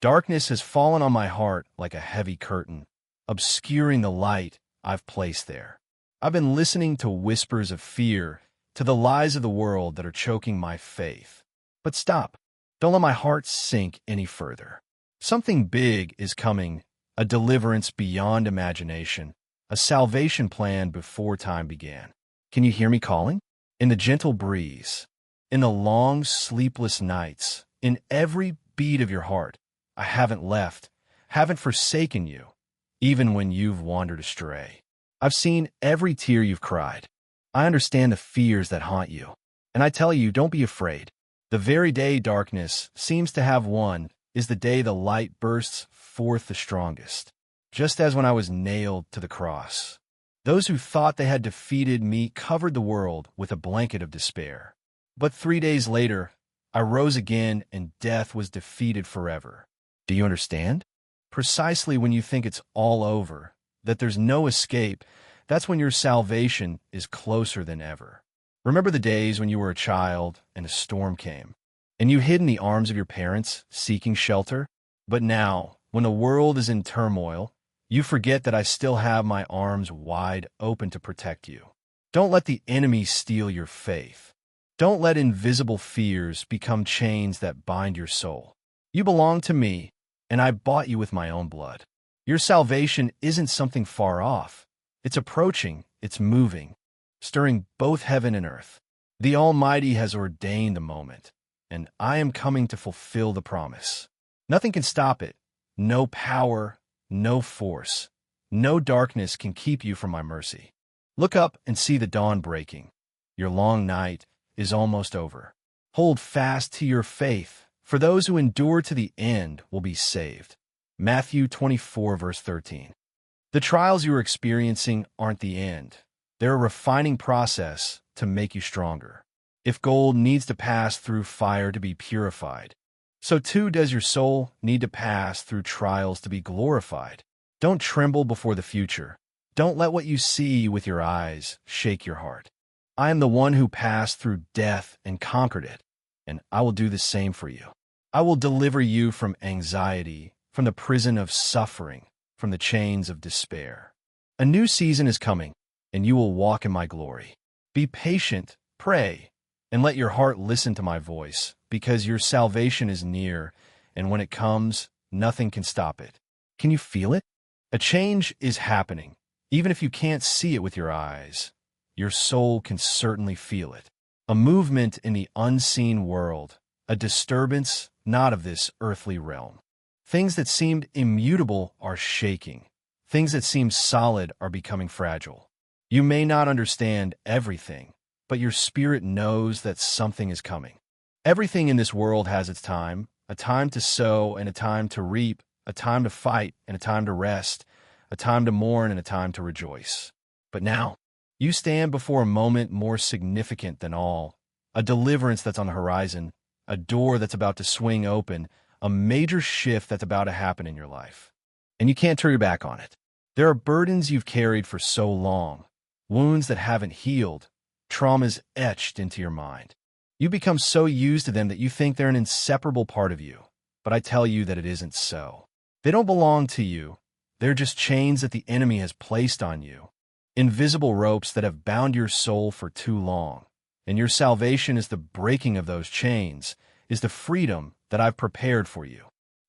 Darkness has fallen on my heart like a heavy curtain, obscuring the light I've placed there. I've been listening to whispers of fear, to the lies of the world that are choking my faith. But stop. Don't let my heart sink any further. Something big is coming, a deliverance beyond imagination, a salvation plan before time began. Can you hear me calling? In the gentle breeze, in the long, sleepless nights, in every beat of your heart, I haven't left, haven't forsaken you, even when you've wandered astray. I've seen every tear you've cried. I understand the fears that haunt you. And I tell you, don't be afraid. The very day darkness seems to have won is the day the light bursts forth the strongest. Just as when I was nailed to the cross, those who thought they had defeated me covered the world with a blanket of despair. But 3 days later, I rose again and death was defeated forever. Do you understand? Precisely when you think it's all over, that there's no escape, that's when your salvation is closer than ever. Remember the days when you were a child and a storm came, and you hid in the arms of your parents, seeking shelter? But now, when the world is in turmoil, you forget that I still have my arms wide open to protect you. Don't let the enemy steal your faith. Don't let invisible fears become chains that bind your soul. You belong to me, and I bought you with my own blood. Your salvation isn't something far off. It's approaching, it's moving, stirring both heaven and earth. The Almighty has ordained the moment, and I am coming to fulfill the promise. Nothing can stop it. No power, no force, no darkness can keep you from my mercy. Look up and see the dawn breaking. Your long night is almost over. Hold fast to your faith, for those who endure to the end will be saved. Matthew 24, verse 13. The trials you are experiencing aren't the end. They're a refining process to make you stronger. If gold needs to pass through fire to be purified, so too does your soul need to pass through trials to be glorified. Don't tremble before the future. Don't let what you see with your eyes shake your heart. I am the one who passed through death and conquered it, and I will do the same for you. I will deliver you from anxiety, from the prison of suffering, from the chains of despair. A new season is coming, and you will walk in my glory. Be patient, pray, and let your heart listen to my voice, because your salvation is near, and when it comes, nothing can stop it. Can you feel it? A change is happening. Even if you can't see it with your eyes, your soul can certainly feel it. A movement in the unseen world, a disturbance not of this earthly realm. Things that seemed immutable are shaking. Things that seemed solid are becoming fragile. You may not understand everything, but your spirit knows that something is coming. Everything in this world has its time, a time to sow and a time to reap, a time to fight and a time to rest, a time to mourn and a time to rejoice. But now, you stand before a moment more significant than all, a deliverance that's on the horizon, a door that's about to swing open, a major shift that's about to happen in your life. And you can't turn your back on it. There are burdens you've carried for so long, wounds that haven't healed, traumas etched into your mind. You become so used to them that you think they're an inseparable part of you. But I tell you that it isn't so. They don't belong to you. They're just chains that the enemy has placed on you, invisible ropes that have bound your soul for too long. And your salvation is the breaking of those chains, is the freedom that I've prepared for you.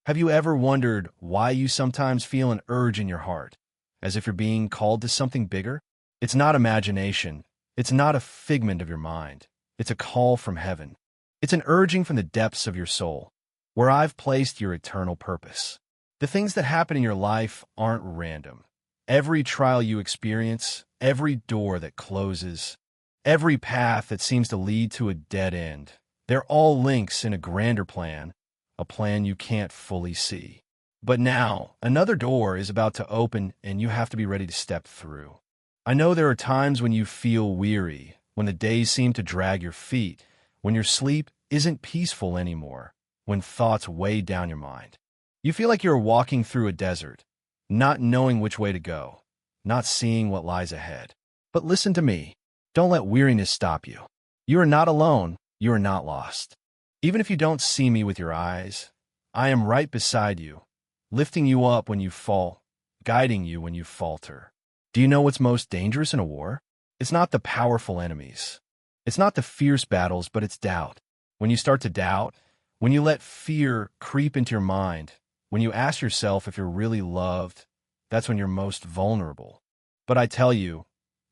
Have you ever wondered why you sometimes feel an urge in your heart, as if you're being called to something bigger? It's not imagination. It's not a figment of your mind. It's a call from heaven. It's an urging from the depths of your soul, where I've placed your eternal purpose. The things that happen in your life aren't random. Every trial you experience, every door that closes, every path that seems to lead to a dead end, they're all links in a grander plan, a plan you can't fully see. But now, another door is about to open and you have to be ready to step through. I know there are times when you feel weary, when the days seem to drag your feet, when your sleep isn't peaceful anymore, when thoughts weigh down your mind. You feel like you're walking through a desert, not knowing which way to go, not seeing what lies ahead. But listen to me. Don't let weariness stop you. You are not alone. You are not lost. Even if you don't see me with your eyes, I am right beside you, lifting you up when you fall, guiding you when you falter. Do you know what's most dangerous in a war? It's not the powerful enemies. It's not the fierce battles, but it's doubt. When you start to doubt, when you let fear creep into your mind, when you ask yourself if you're really loved, that's when you're most vulnerable. But I tell you,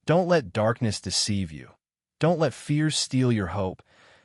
don't let darkness deceive you. Don't let fear steal your hope.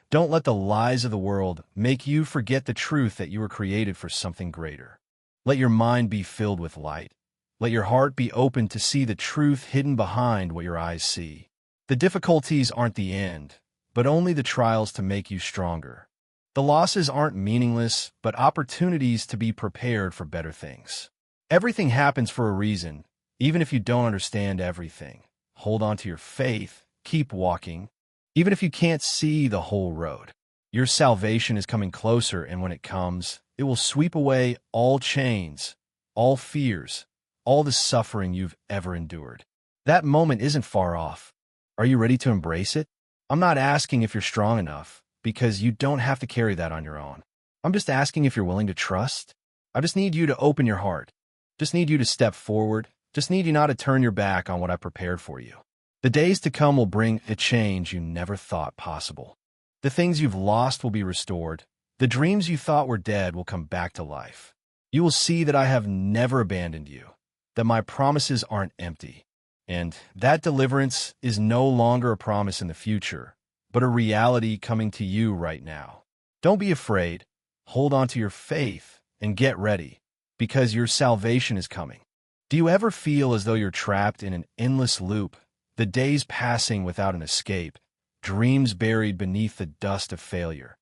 Don't let the lies of the world make you forget the truth that you were created for something greater. Let your mind be filled with light. Let your heart be open to see the truth hidden behind what your eyes see. The difficulties aren't the end, but only the trials to make you stronger. The losses aren't meaningless, but opportunities to be prepared for better things. Everything happens for a reason, even if you don't understand everything. Hold on to your faith, keep walking, even if you can't see the whole road. Your salvation is coming closer, and when it comes, it will sweep away all chains, all fears, all the suffering you've ever endured. That moment isn't far off. Are you ready to embrace it? I'm not asking if you're strong enough, because you don't have to carry that on your own. I'm just asking if you're willing to trust. I just need you to open your heart. Just need you to step forward. Just need you not to turn your back on what I prepared for you. The days to come will bring a change you never thought possible. The things you've lost will be restored. The dreams you thought were dead will come back to life. You will see that I have never abandoned you, that my promises aren't empty, and that deliverance is no longer a promise in the future, but a reality coming to you right now. Don't be afraid. Hold on to your faith and get ready, because your salvation is coming. Do you ever feel as though you're trapped in an endless loop, the days passing without an escape, dreams buried beneath the dust of failure,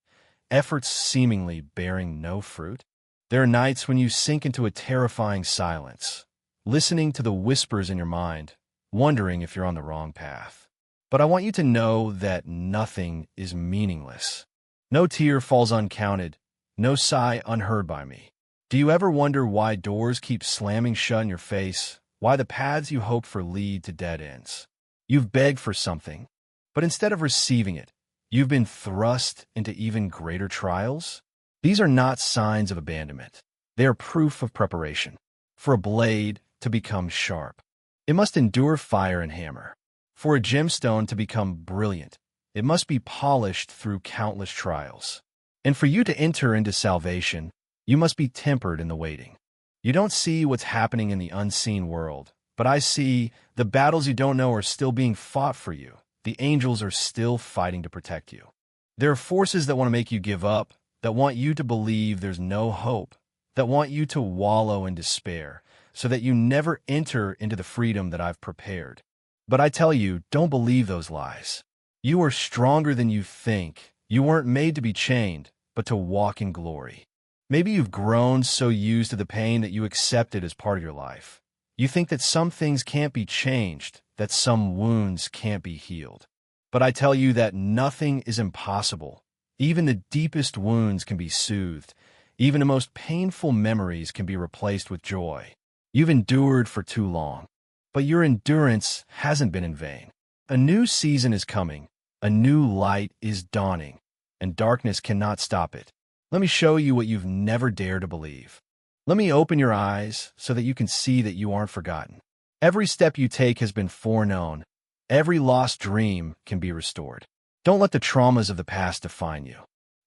efforts seemingly bearing no fruit? There are nights when you sink into a terrifying silence, listening to the whispers in your mind, wondering if you're on the wrong path. But I want you to know that nothing is meaningless. No tear falls uncounted, no sigh unheard by me. Do you ever wonder why doors keep slamming shut in your face, why the paths you hoped for lead to dead ends? You've begged for something, but instead of receiving it, you've been thrust into even greater trials? These are not signs of abandonment. They are proof of preparation. For a blade to become sharp, it must endure fire and hammer. For a gemstone to become brilliant, it must be polished through countless trials. And for you to enter into salvation, you must be tempered in the waiting. You don't see what's happening in the unseen world, but I see the battles you don't know are still being fought for you. The angels are still fighting to protect you. There are forces that want to make you give up, that want you to believe there's no hope, that want you to wallow in despair, so that you never enter into the freedom that I've prepared. But I tell you, don't believe those lies. You are stronger than you think. You weren't made to be chained, but to walk in glory. Maybe you've grown so used to the pain that you accept it as part of your life. You think that some things can't be changed, that some wounds can't be healed. But I tell you that nothing is impossible. Even the deepest wounds can be soothed. Even the most painful memories can be replaced with joy. You've endured for too long, but your endurance hasn't been in vain. A new season is coming. A new light is dawning, and darkness cannot stop it. Let me show you what you've never dared to believe. Let me open your eyes so that you can see that you aren't forgotten. Every step you take has been foreknown. Every lost dream can be restored. Don't let the traumas of the past define you.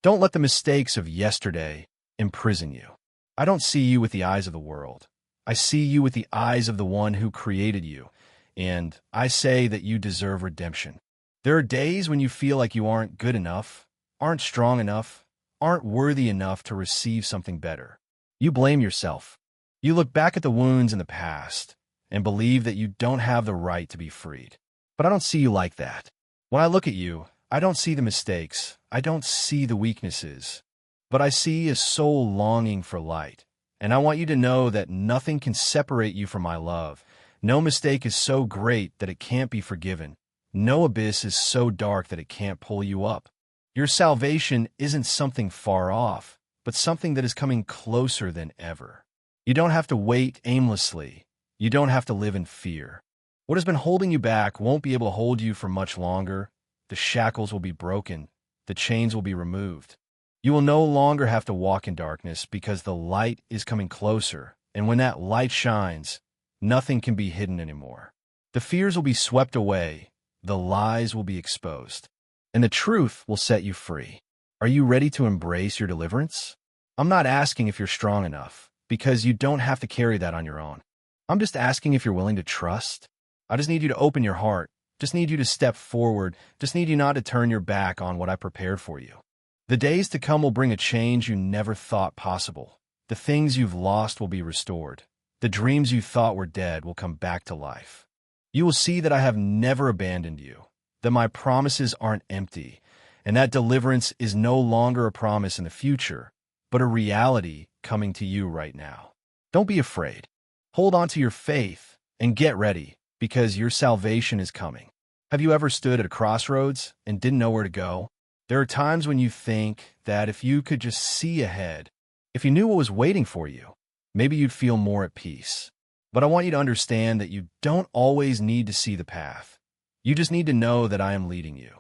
Don't let the mistakes of yesterday imprison you. I don't see you with the eyes of the world. I see you with the eyes of the one who created you, and I say that you deserve redemption. There are days when you feel like you aren't good enough, aren't strong enough, aren't worthy enough to receive something better. You blame yourself. You look back at the wounds in the past and believe that you don't have the right to be freed. But I don't see you like that. When I look at you, I don't see the mistakes. I don't see the weaknesses. But I see a soul longing for light. And I want you to know that nothing can separate you from my love. No mistake is so great that it can't be forgiven. No abyss is so dark that it can't pull you up. Your salvation isn't something far off, but something that is coming closer than ever. You don't have to wait aimlessly. You don't have to live in fear. What has been holding you back won't be able to hold you for much longer. The shackles will be broken. The chains will be removed. You will no longer have to walk in darkness because the light is coming closer, and when that light shines, nothing can be hidden anymore. The fears will be swept away, the lies will be exposed, and the truth will set you free. Are you ready to embrace your deliverance? I'm not asking if you're strong enough, because you don't have to carry that on your own. I'm just asking if you're willing to trust. I just need you to open your heart, just need you to step forward, just need you not to turn your back on what I prepared for you. The days to come will bring a change you never thought possible. The things you've lost will be restored. The dreams you thought were dead will come back to life. You will see that I have never abandoned you, that my promises aren't empty, and that deliverance is no longer a promise in the future, but a reality coming to you right now. Don't be afraid. Hold on to your faith and get ready, because your salvation is coming. Have you ever stood at a crossroads and didn't know where to go? There are times when you think that if you could just see ahead, if you knew what was waiting for you, maybe you'd feel more at peace. But I want you to understand that you don't always need to see the path. You just need to know that I am leading you.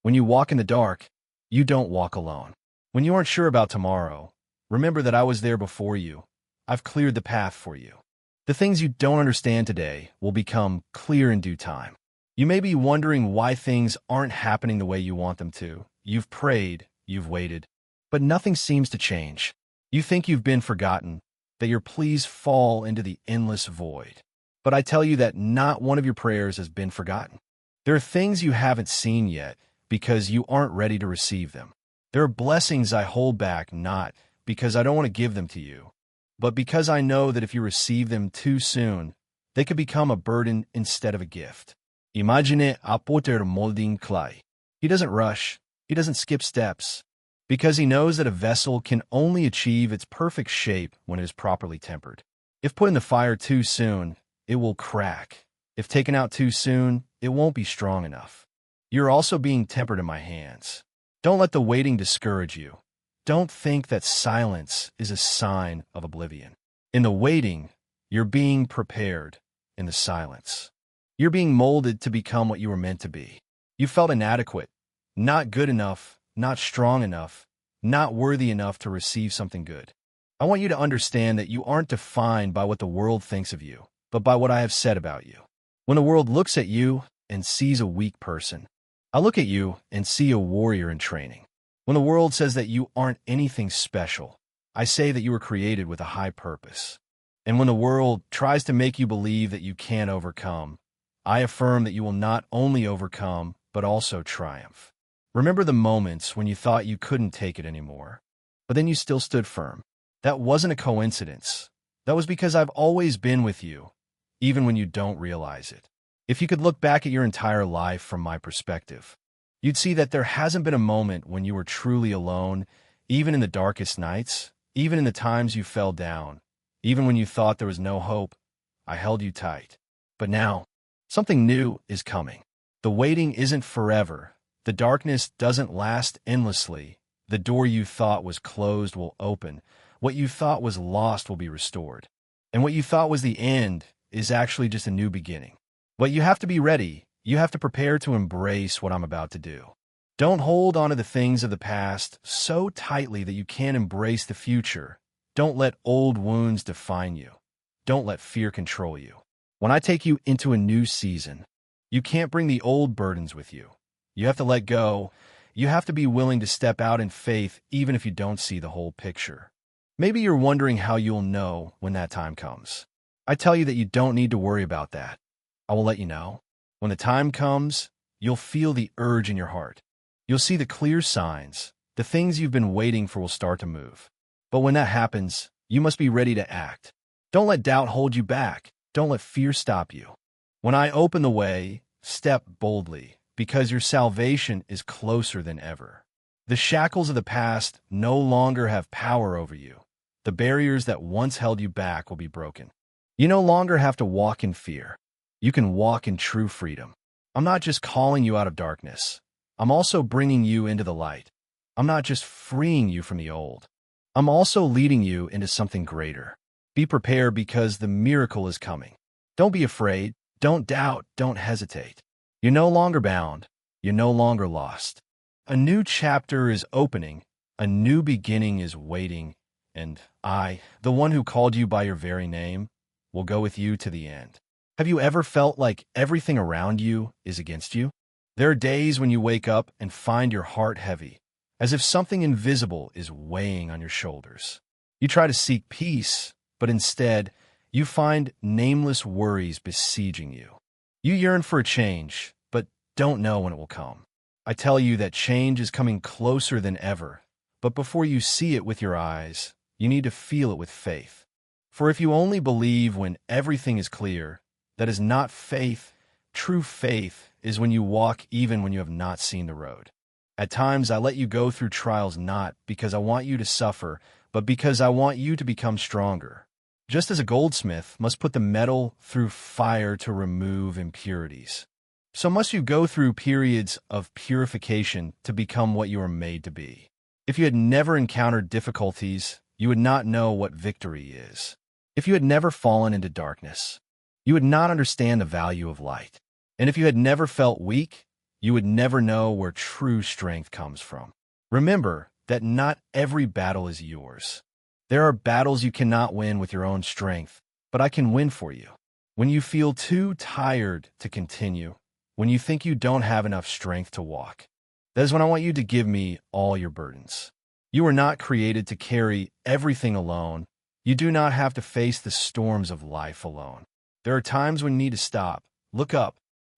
When you walk in the dark, you don't walk alone. When you aren't sure about tomorrow, remember that I was there before you. I've cleared the path for you. The things you don't understand today will become clear in due time. You may be wondering why things aren't happening the way you want them to. You've prayed, you've waited, but nothing seems to change. You think you've been forgotten, that your pleas fall into the endless void. But I tell you that not one of your prayers has been forgotten. There are things you haven't seen yet because you aren't ready to receive them. There are blessings I hold back not because I don't want to give them to you, but because I know that if you receive them too soon, they could become a burden instead of a gift. Imagine a potter molding clay. He doesn't rush. He doesn't skip steps, because he knows that a vessel can only achieve its perfect shape when it is properly tempered. If put in the fire too soon, it will crack. If taken out too soon, it won't be strong enough. You're also being tempered in my hands. Don't let the waiting discourage you. Don't think that silence is a sign of oblivion. In the waiting, you're being prepared. In the silence, you're being molded to become what you were meant to be. You felt inadequate, not good enough, not strong enough, not worthy enough to receive something good. I want you to understand that you aren't defined by what the world thinks of you, but by what I have said about you. When the world looks at you and sees a weak person, I look at you and see a warrior in training. When the world says that you aren't anything special, I say that you were created with a high purpose. And when the world tries to make you believe that you can't overcome, I affirm that you will not only overcome, but also triumph. Remember the moments when you thought you couldn't take it anymore, but then you still stood firm. That wasn't a coincidence. That was because I've always been with you, even when you don't realize it. If you could look back at your entire life from my perspective, you'd see that there hasn't been a moment when you were truly alone, even in the darkest nights, even in the times you fell down, even when you thought there was no hope. I held you tight. But now, something new is coming. The waiting isn't forever. The darkness doesn't last endlessly. The door you thought was closed will open. What you thought was lost will be restored. And what you thought was the end is actually just a new beginning. But you have to be ready. You have to prepare to embrace what I'm about to do. Don't hold on to the things of the past so tightly that you can't embrace the future. Don't let old wounds define you. Don't let fear control you. When I take you into a new season, you can't bring the old burdens with you. You have to let go. You have to be willing to step out in faith even if you don't see the whole picture. Maybe you're wondering how you'll know when that time comes. I tell you that you don't need to worry about that. I will let you know. When the time comes, you'll feel the urge in your heart. You'll see the clear signs. The things you've been waiting for will start to move. But when that happens, you must be ready to act. Don't let doubt hold you back. Don't let fear stop you. When I open the way, step boldly, because your salvation is closer than ever. The shackles of the past no longer have power over you. The barriers that once held you back will be broken. You no longer have to walk in fear. You can walk in true freedom. I'm not just calling you out of darkness. I'm also bringing you into the light. I'm not just freeing you from the old. I'm also leading you into something greater. Be prepared because the miracle is coming. Don't be afraid. Don't doubt. Don't hesitate. You're no longer bound. You're no longer lost. A new chapter is opening. A new beginning is waiting, and I, the one who called you by your very name, will go with you to the end. Have you ever felt like everything around you is against you? There are days when you wake up and find your heart heavy, as if something invisible is weighing on your shoulders. You try to seek peace, but instead, you find nameless worries besieging you. You yearn for a change, but don't know when it will come. I tell you that change is coming closer than ever, but before you see it with your eyes, you need to feel it with faith. For if you only believe when everything is clear, that is not faith. True faith is when you walk even when you have not seen the road. At times, I let you go through trials not because I want you to suffer, but because I want you to become stronger. Just as a goldsmith must put the metal through fire to remove impurities, so must you go through periods of purification to become what you are made to be. If you had never encountered difficulties, you would not know what victory is. If you had never fallen into darkness, you would not understand the value of light. And if you had never felt weak, you would never know where true strength comes from. Remember that not every battle is yours. There are battles you cannot win with your own strength, but I can win for you. When you feel too tired to continue, when you think you don't have enough strength to walk, that is when I want you to give me all your burdens. You were not created to carry everything alone. You do not have to face the storms of life alone. There are times when you need to stop, look up,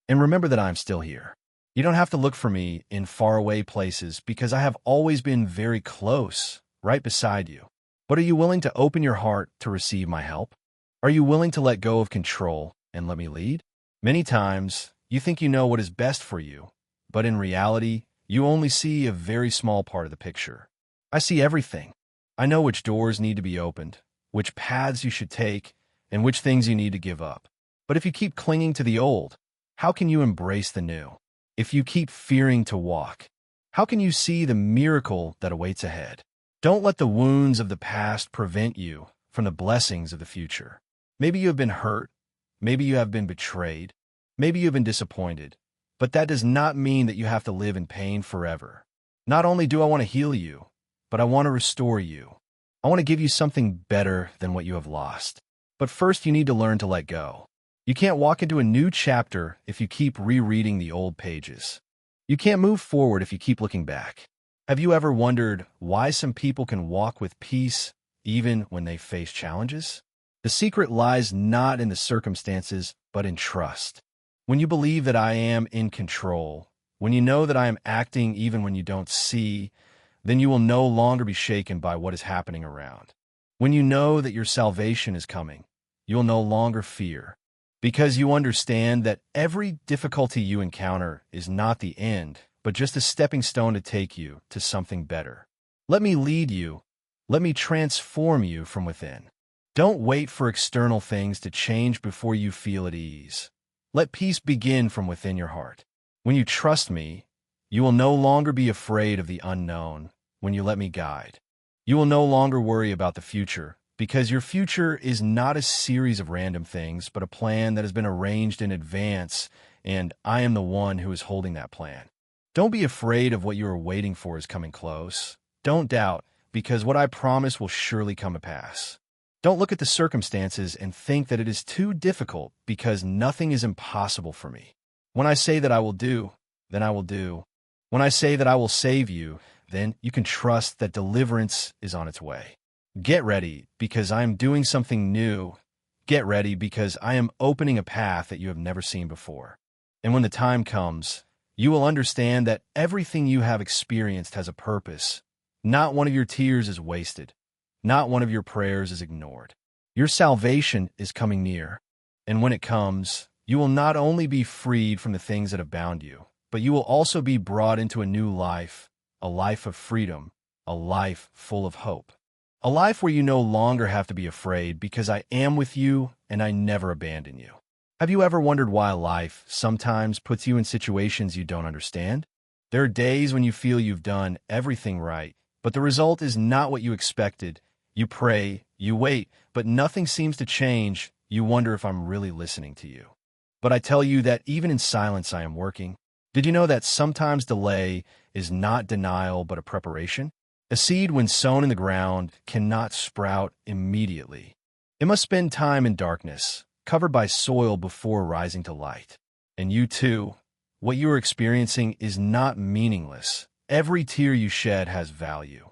and remember that I'm still here. You don't have to look for me in faraway places because I have always been very close, right beside you. But are you willing to open your heart to receive my help? Are you willing to let go of control and let me lead? Many times, you think you know what is best for you, but in reality, you only see a very small part of the picture. I see everything. I know which doors need to be opened, which paths you should take, and which things you need to give up. But if you keep clinging to the old, how can you embrace the new? If you keep fearing to walk, how can you see the miracle that awaits ahead? Don't let the wounds of the past prevent you from the blessings of the future. Maybe you have been hurt. Maybe you have been betrayed. Maybe you have been disappointed. But that does not mean that you have to live in pain forever. Not only do I want to heal you, but I want to restore you. I want to give you something better than what you have lost. But first, you need to learn to let go. You can't walk into a new chapter if you keep rereading the old pages. You can't move forward if you keep looking back. Have you ever wondered why some people can walk with peace even when they face challenges? The secret lies not in the circumstances, but in trust. When you believe that I am in control, when you know that I am acting even when you don't see, then you will no longer be shaken by what is happening around. When you know that your salvation is coming, you will no longer fear, because you understand that every difficulty you encounter is not the end, but just a stepping stone to take you to something better. Let me lead you. Let me transform you from within. Don't wait for external things to change before you feel at ease. Let peace begin from within your heart. When you trust me, you will no longer be afraid of the unknown when you let me guide. You will no longer worry about the future, because your future is not a series of random things, but a plan that has been arranged in advance, and I am the one who is holding that plan. Don't be afraid of what you are waiting for is coming close. Don't doubt, because what I promise will surely come to pass. Don't look at the circumstances and think that it is too difficult, because nothing is impossible for me. When I say that I will do, then I will do. When I say that I will save you, then you can trust that deliverance is on its way. Get ready, because I am doing something new. Get ready, because I am opening a path that you have never seen before. And when the time comes, you will understand that everything you have experienced has a purpose. Not one of your tears is wasted. Not one of your prayers is ignored. Your salvation is coming near. And when it comes, you will not only be freed from the things that have bound you, but you will also be brought into a new life, a life of freedom, a life full of hope. A life where you no longer have to be afraid because I am with you and I never abandon you. Have you ever wondered why life sometimes puts you in situations you don't understand? There are days when you feel you've done everything right, but the result is not what you expected. You pray, you wait, but nothing seems to change. You wonder if I'm really listening to you. But I tell you that even in silence I am working. Did you know that sometimes delay is not denial but a preparation? A seed, when sown in the ground, cannot sprout immediately. It must spend time in darkness, covered by soil before rising to light. And you too, what you are experiencing is not meaningless. Every tear you shed has value.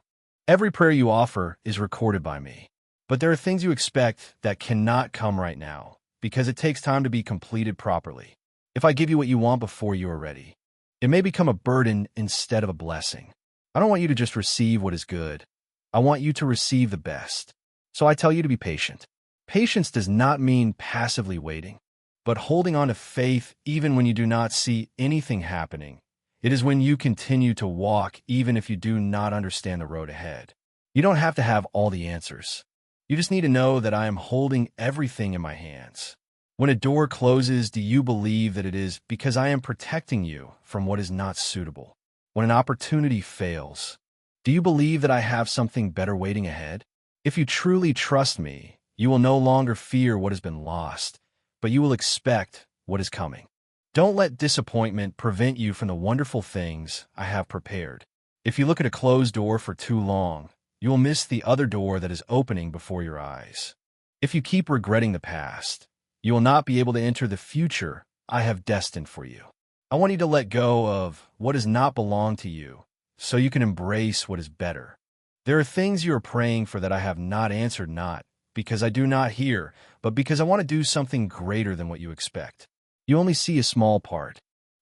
Every prayer you offer is recorded by me. But there are things you expect that cannot come right now, because it takes time to be completed properly. If I give you what you want before you are ready, it may become a burden instead of a blessing. I don't want you to just receive what is good. I want you to receive the best. So I tell you to be patient. Patience does not mean passively waiting, but holding on to faith even when you do not see anything happening. It is when you continue to walk even if you do not understand the road ahead. You don't have to have all the answers. You just need to know that I am holding everything in my hands. When a door closes, do you believe that it is because I am protecting you from what is not suitable? When an opportunity fails, do you believe that I have something better waiting ahead? If you truly trust me, you will no longer fear what has been lost, but you will expect what is coming. Don't let disappointment prevent you from the wonderful things I have prepared. If you look at a closed door for too long, you will miss the other door that is opening before your eyes. If you keep regretting the past, you will not be able to enter the future I have destined for you. I want you to let go of what does not belong to you so you can embrace what is better. There are things you are praying for that I have not answered, not because I do not hear, but because I want to do something greater than what you expect. You only see a small part,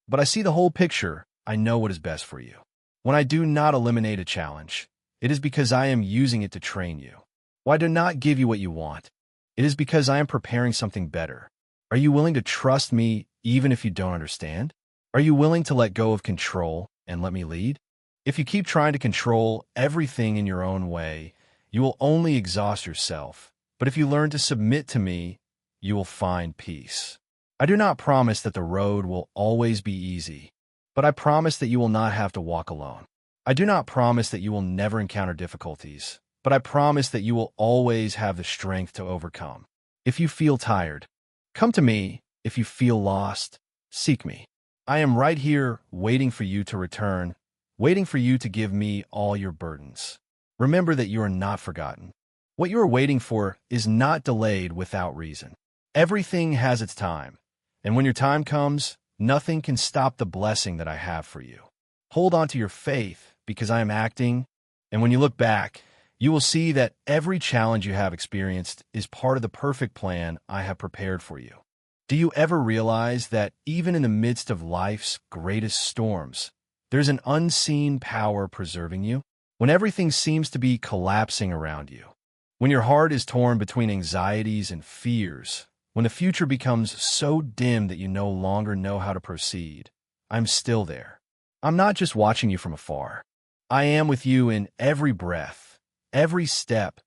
but I see the whole picture. I know what is best for you. When I do not eliminate a challenge, it is because I am using it to train you. When I do not give you what you want, it is because I am preparing something better. Are you willing to trust me even if you don't understand? Are you willing to let go of control and let me lead? If you keep trying to control everything in your own way, you will only exhaust yourself. But if you learn to submit to me, you will find peace. I do not promise that the road will always be easy, but I promise that you will not have to walk alone. I do not promise that you will never encounter difficulties, but I promise that you will always have the strength to overcome. If you feel tired, come to me. If you feel lost, seek me. I am right here waiting for you to return, waiting for you to give me all your burdens. Remember that you are not forgotten. What you are waiting for is not delayed without reason. Everything has its time, and when your time comes, nothing can stop the blessing that I have for you. Hold on to your faith because I am acting, and when you look back, you will see that every challenge you have experienced is part of the perfect plan I have prepared for you. Do you ever realize that even in the midst of life's greatest storms, there's an unseen power preserving you? When everything seems to be collapsing around you, when your heart is torn between anxieties and fears, when the future becomes so dim that you no longer know how to proceed, I'm still there. I'm not just watching you from afar. I am with you in every breath, every step,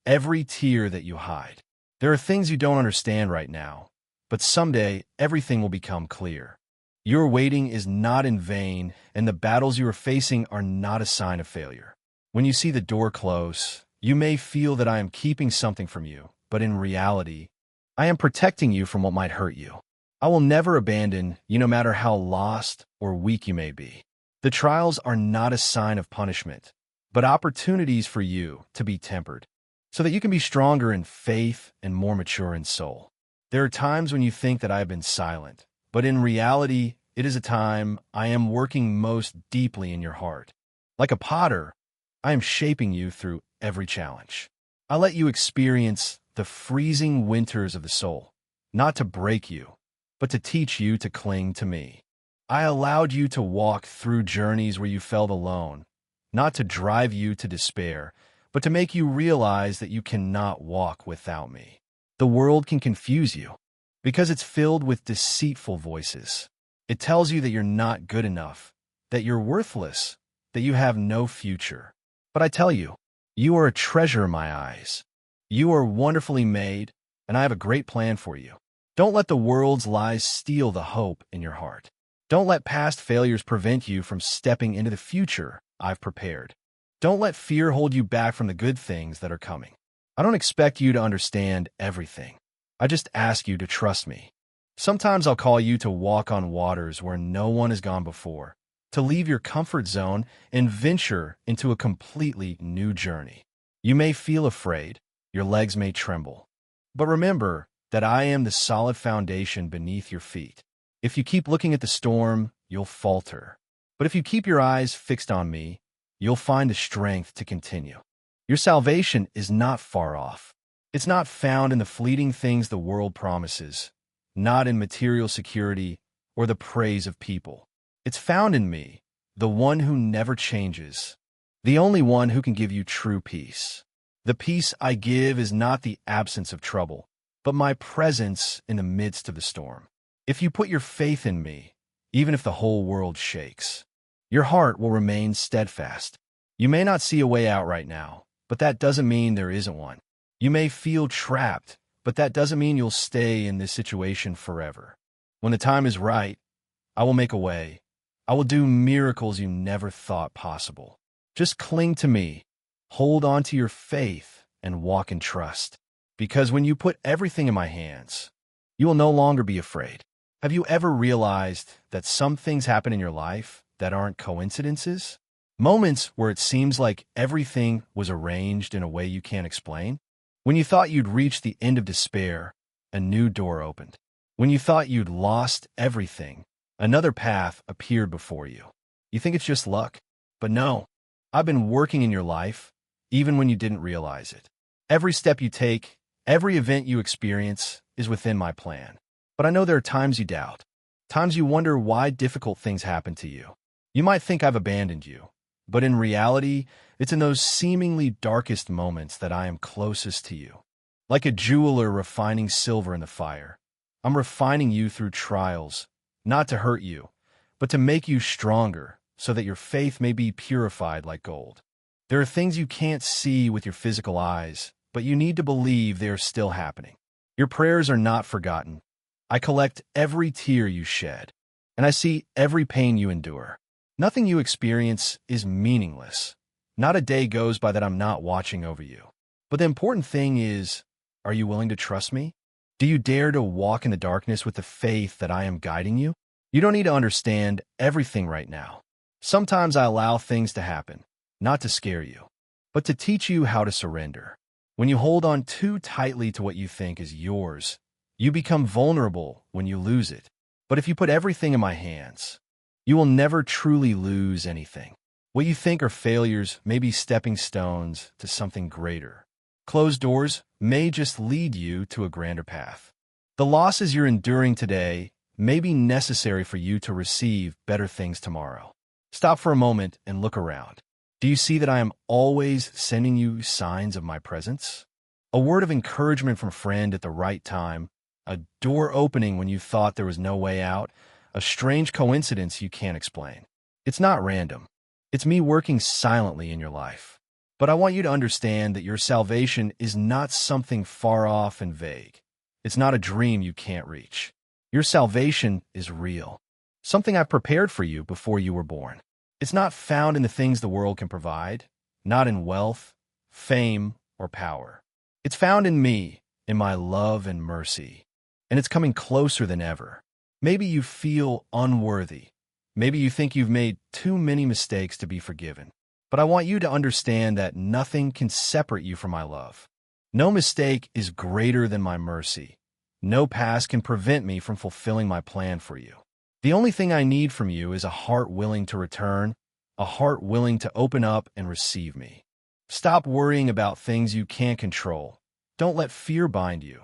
every tear that you hide. There are things you don't understand right now, but someday everything will become clear. Your waiting is not in vain, and the battles you are facing are not a sign of failure. When you see the door close, you may feel that I am keeping something from you, but in reality, I am protecting you from what might hurt you. I will never abandon you no matter how lost or weak you may be. The trials are not a sign of punishment, but opportunities for you to be tempered, so that you can be stronger in faith and more mature in soul. There are times when you think that I have been silent, but in reality, it is a time I am working most deeply in your heart. Like a potter, I am shaping you through every challenge. I let you experience the freezing winters of the soul, not to break you, but to teach you to cling to me. I allowed you to walk through journeys where you felt alone, not to drive you to despair, but to make you realize that you cannot walk without me. The world can confuse you because it's filled with deceitful voices. It tells you that you're not good enough, that you're worthless, that you have no future. But I tell you, you are a treasure in my eyes. You are wonderfully made, and I have a great plan for you. Don't let the world's lies steal the hope in your heart. Don't let past failures prevent you from stepping into the future I've prepared. Don't let fear hold you back from the good things that are coming. I don't expect you to understand everything. I just ask you to trust me. Sometimes I'll call you to walk on waters where no one has gone before, to leave your comfort zone and venture into a completely new journey. You may feel afraid, your legs may tremble, but remember that I am the solid foundation beneath your feet. If you keep looking at the storm, you'll falter. But if you keep your eyes fixed on me, you'll find the strength to continue. Your salvation is not far off. It's not found in the fleeting things the world promises, not in material security or the praise of people. It's found in me, the one who never changes, the only one who can give you true peace. The peace I give is not the absence of trouble, but my presence in the midst of the storm. If you put your faith in me, even if the whole world shakes, your heart will remain steadfast. You may not see a way out right now, but that doesn't mean there isn't one. You may feel trapped, but that doesn't mean you'll stay in this situation forever. When the time is right, I will make a way. I will do miracles you never thought possible. Just cling to me, hold on to your faith, and walk in trust. Because when you put everything in my hands, you will no longer be afraid. Have you ever realized that some things happen in your life that aren't coincidences? Moments where it seems like everything was arranged in a way you can't explain? When you thought you'd reached the end of despair, a new door opened. When you thought you'd lost everything, another path appeared before you. You think it's just luck, but no. I've been working in your life, even when you didn't realize it. Every step you take, every event you experience is within my plan. But I know there are times you doubt, times you wonder why difficult things happen to you. You might think I've abandoned you, but in reality, it's in those seemingly darkest moments that I am closest to you. Like a jeweler refining silver in the fire, I'm refining you through trials, not to hurt you, but to make you stronger so that your faith may be purified like gold. There are things you can't see with your physical eyes, but you need to believe they are still happening. Your prayers are not forgotten. I collect every tear you shed, and I see every pain you endure. Nothing you experience is meaningless. Not a day goes by that I'm not watching over you. But the important thing is, are you willing to trust me? Do you dare to walk in the darkness with the faith that I am guiding you? You don't need to understand everything right now. Sometimes I allow things to happen, not to scare you, but to teach you how to surrender. When you hold on too tightly to what you think is yours, you become vulnerable when you lose it. But if you put everything in my hands, you will never truly lose anything. What you think are failures may be stepping stones to something greater. Closed doors may just lead you to a grander path. The losses you're enduring today may be necessary for you to receive better things tomorrow. Stop for a moment and look around. Do you see that I am always sending you signs of my presence? A word of encouragement from a friend at the right time, a door opening when you thought there was no way out, a strange coincidence you can't explain. It's not random. It's me working silently in your life. But I want you to understand that your salvation is not something far off and vague. It's not a dream you can't reach. Your salvation is real. Something I've prepared for you before you were born. It's not found in the things the world can provide, not in wealth, fame, or power. It's found in me, in my love and mercy. And it's coming closer than ever. Maybe you feel unworthy. Maybe you think you've made too many mistakes to be forgiven. But I want you to understand that nothing can separate you from my love. No mistake is greater than my mercy. No past can prevent me from fulfilling my plan for you. The only thing I need from you is a heart willing to return, a heart willing to open up and receive me. Stop worrying about things you can't control. Don't let fear bind you.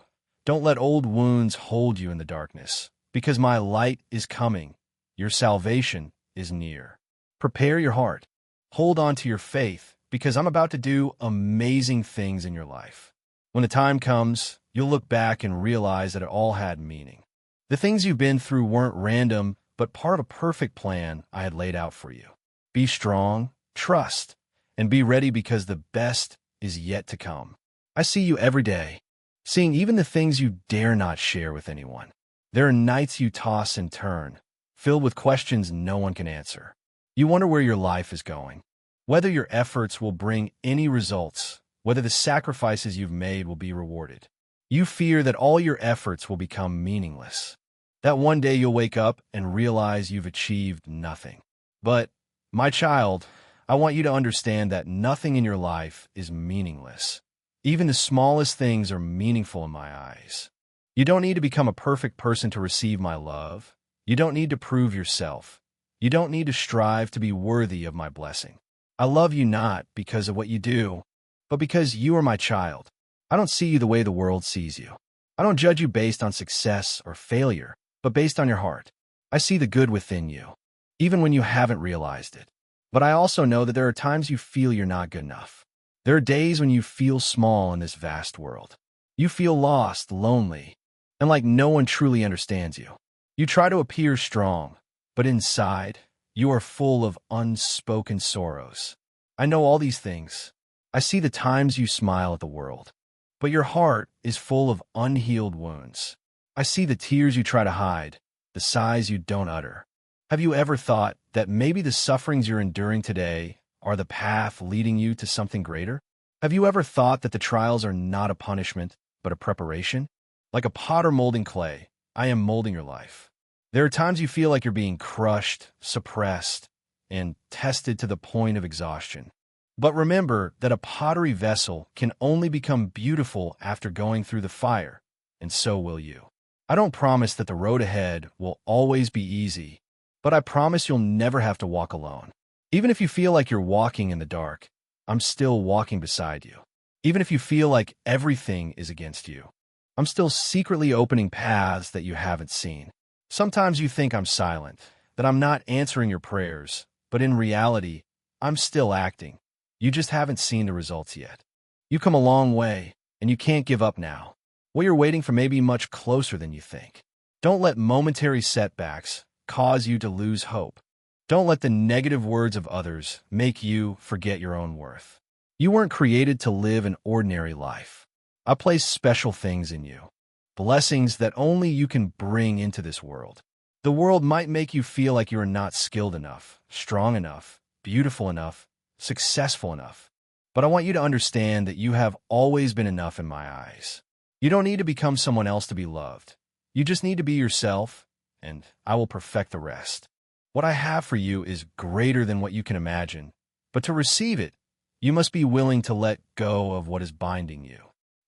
Don't let old wounds hold you in the darkness, because my light is coming. Your salvation is near. Prepare your heart. Hold on to your faith, because I'm about to do amazing things in your life. When the time comes, you'll look back and realize that it all had meaning. The things you've been through weren't random, but part of a perfect plan I had laid out for you. Be strong, trust, and be ready because the best is yet to come. I see you every day, seeing even the things you dare not share with anyone. There are nights you toss and turn, filled with questions no one can answer. You wonder where your life is going, whether your efforts will bring any results, whether the sacrifices you've made will be rewarded. You fear that all your efforts will become meaningless, that one day you'll wake up and realize you've achieved nothing. But, my child, I want you to understand that nothing in your life is meaningless. Even the smallest things are meaningful in my eyes. You don't need to become a perfect person to receive my love. You don't need to prove yourself. You don't need to strive to be worthy of my blessing. I love you not because of what you do, but because you are my child. I don't see you the way the world sees you. I don't judge you based on success or failure, but based on your heart. I see the good within you, even when you haven't realized it. But I also know that there are times you feel you're not good enough. There are days when you feel small in this vast world. You feel lost, lonely, and like no one truly understands you. You try to appear strong, but inside, you are full of unspoken sorrows. I know all these things. I see the times you smile at the world, but your heart is full of unhealed wounds. I see the tears you try to hide, the sighs you don't utter. Have you ever thought that maybe the sufferings you're enduring today are the path leading you to something greater? Have you ever thought that the trials are not a punishment, but a preparation? Like a potter molding clay, I am molding your life. There are times you feel like you're being crushed, suppressed, and tested to the point of exhaustion. But remember that a pottery vessel can only become beautiful after going through the fire, and so will you. I don't promise that the road ahead will always be easy, but I promise you'll never have to walk alone. Even if you feel like you're walking in the dark, I'm still walking beside you. Even if you feel like everything is against you, I'm still secretly opening paths that you haven't seen. Sometimes you think I'm silent, that I'm not answering your prayers, but in reality, I'm still acting. You just haven't seen the results yet. You've come a long way, and you can't give up now. What you're waiting for may be much closer than you think. Don't let momentary setbacks cause you to lose hope. Don't let the negative words of others make you forget your own worth. You weren't created to live an ordinary life. I place special things in you, blessings that only you can bring into this world. The world might make you feel like you are not skilled enough, strong enough, beautiful enough, successful enough. But I want you to understand that you have always been enough in my eyes. You don't need to become someone else to be loved. You just need to be yourself, and I will perfect the rest. What I have for you is greater than what you can imagine, but to receive it, you must be willing to let go of what is binding you.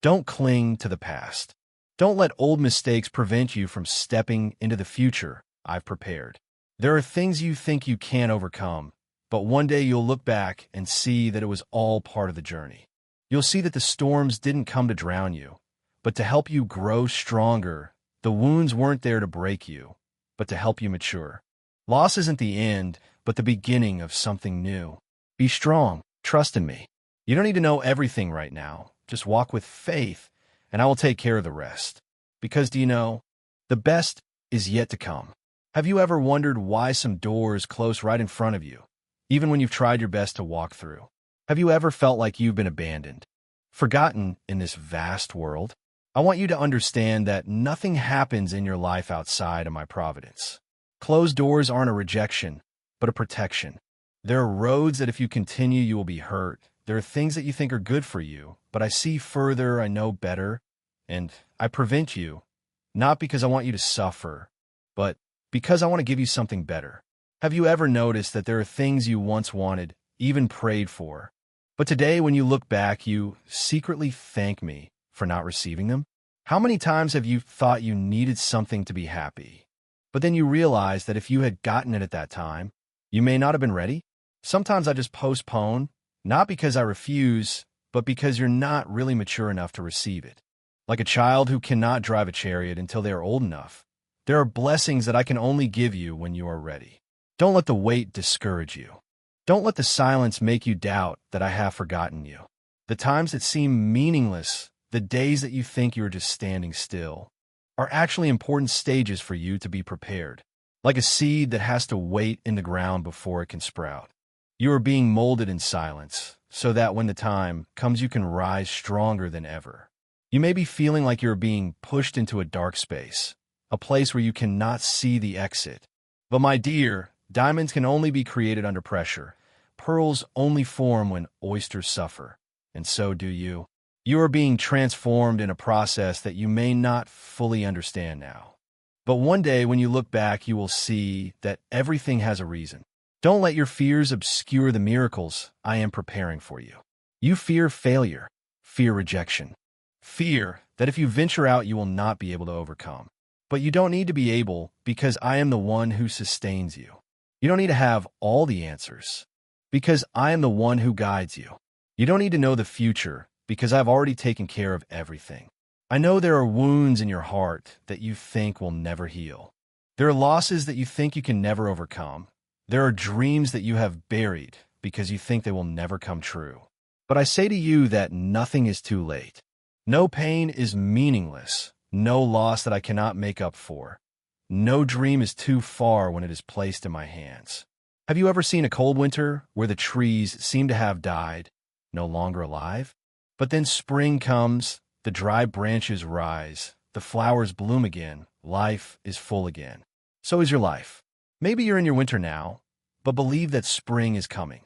Don't cling to the past. Don't let old mistakes prevent you from stepping into the future I've prepared. There are things you think you can't overcome, but one day you'll look back and see that it was all part of the journey. You'll see that the storms didn't come to drown you, but to help you grow stronger. The wounds weren't there to break you, but to help you mature. Loss isn't the end, but the beginning of something new. Be strong. Trust in me. You don't need to know everything right now. Just walk with faith, and I will take care of the rest. Because do you know, the best is yet to come. Have you ever wondered why some doors close right in front of you, even when you've tried your best to walk through? Have you ever felt like you've been abandoned, forgotten in this vast world? I want you to understand that nothing happens in your life outside of my providence. Closed doors aren't a rejection, but a protection. There are roads that if you continue, you will be hurt. There are things that you think are good for you, but I see further, I know better, and I prevent you, not because I want you to suffer, but because I want to give you something better. Have you ever noticed that there are things you once wanted, even prayed for, but today when you look back, you secretly thank me for not receiving them? How many times have you thought you needed something to be happy, but then you realized that if you had gotten it at that time, you may not have been ready? Sometimes I just postpone, not because I refuse, but because you're not really mature enough to receive it. Like a child who cannot drive a chariot until they are old enough, there are blessings that I can only give you when you are ready. Don't let the wait discourage you. Don't let the silence make you doubt that I have forgotten you. The times that seem meaningless, the days that you think you are just standing still, are actually important stages for you to be prepared. Like a seed that has to wait in the ground before it can sprout. You are being molded in silence, so that when the time comes you can rise stronger than ever. You may be feeling like you're being pushed into a dark space, a place where you cannot see the exit. But my dear, diamonds can only be created under pressure. Pearls only form when oysters suffer, and so do you. You are being transformed in a process that you may not fully understand now. But one day when you look back, you will see that everything has a reason. Don't let your fears obscure the miracles I am preparing for you. You fear failure, fear rejection, fear that if you venture out, you will not be able to overcome. But you don't need to be able, because I am the one who sustains you. You don't need to have all the answers, because I am the one who guides you. You don't need to know the future, because I've already taken care of everything. I know there are wounds in your heart that you think will never heal. There are losses that you think you can never overcome. There are dreams that you have buried because you think they will never come true. But I say to you that nothing is too late. No pain is meaningless, no loss that I cannot make up for. No dream is too far when it is placed in my hands. Have you ever seen a cold winter where the trees seem to have died, no longer alive? But then spring comes, the dry branches rise, the flowers bloom again, life is full again. So is your life. Maybe you're in your winter now, but believe that spring is coming.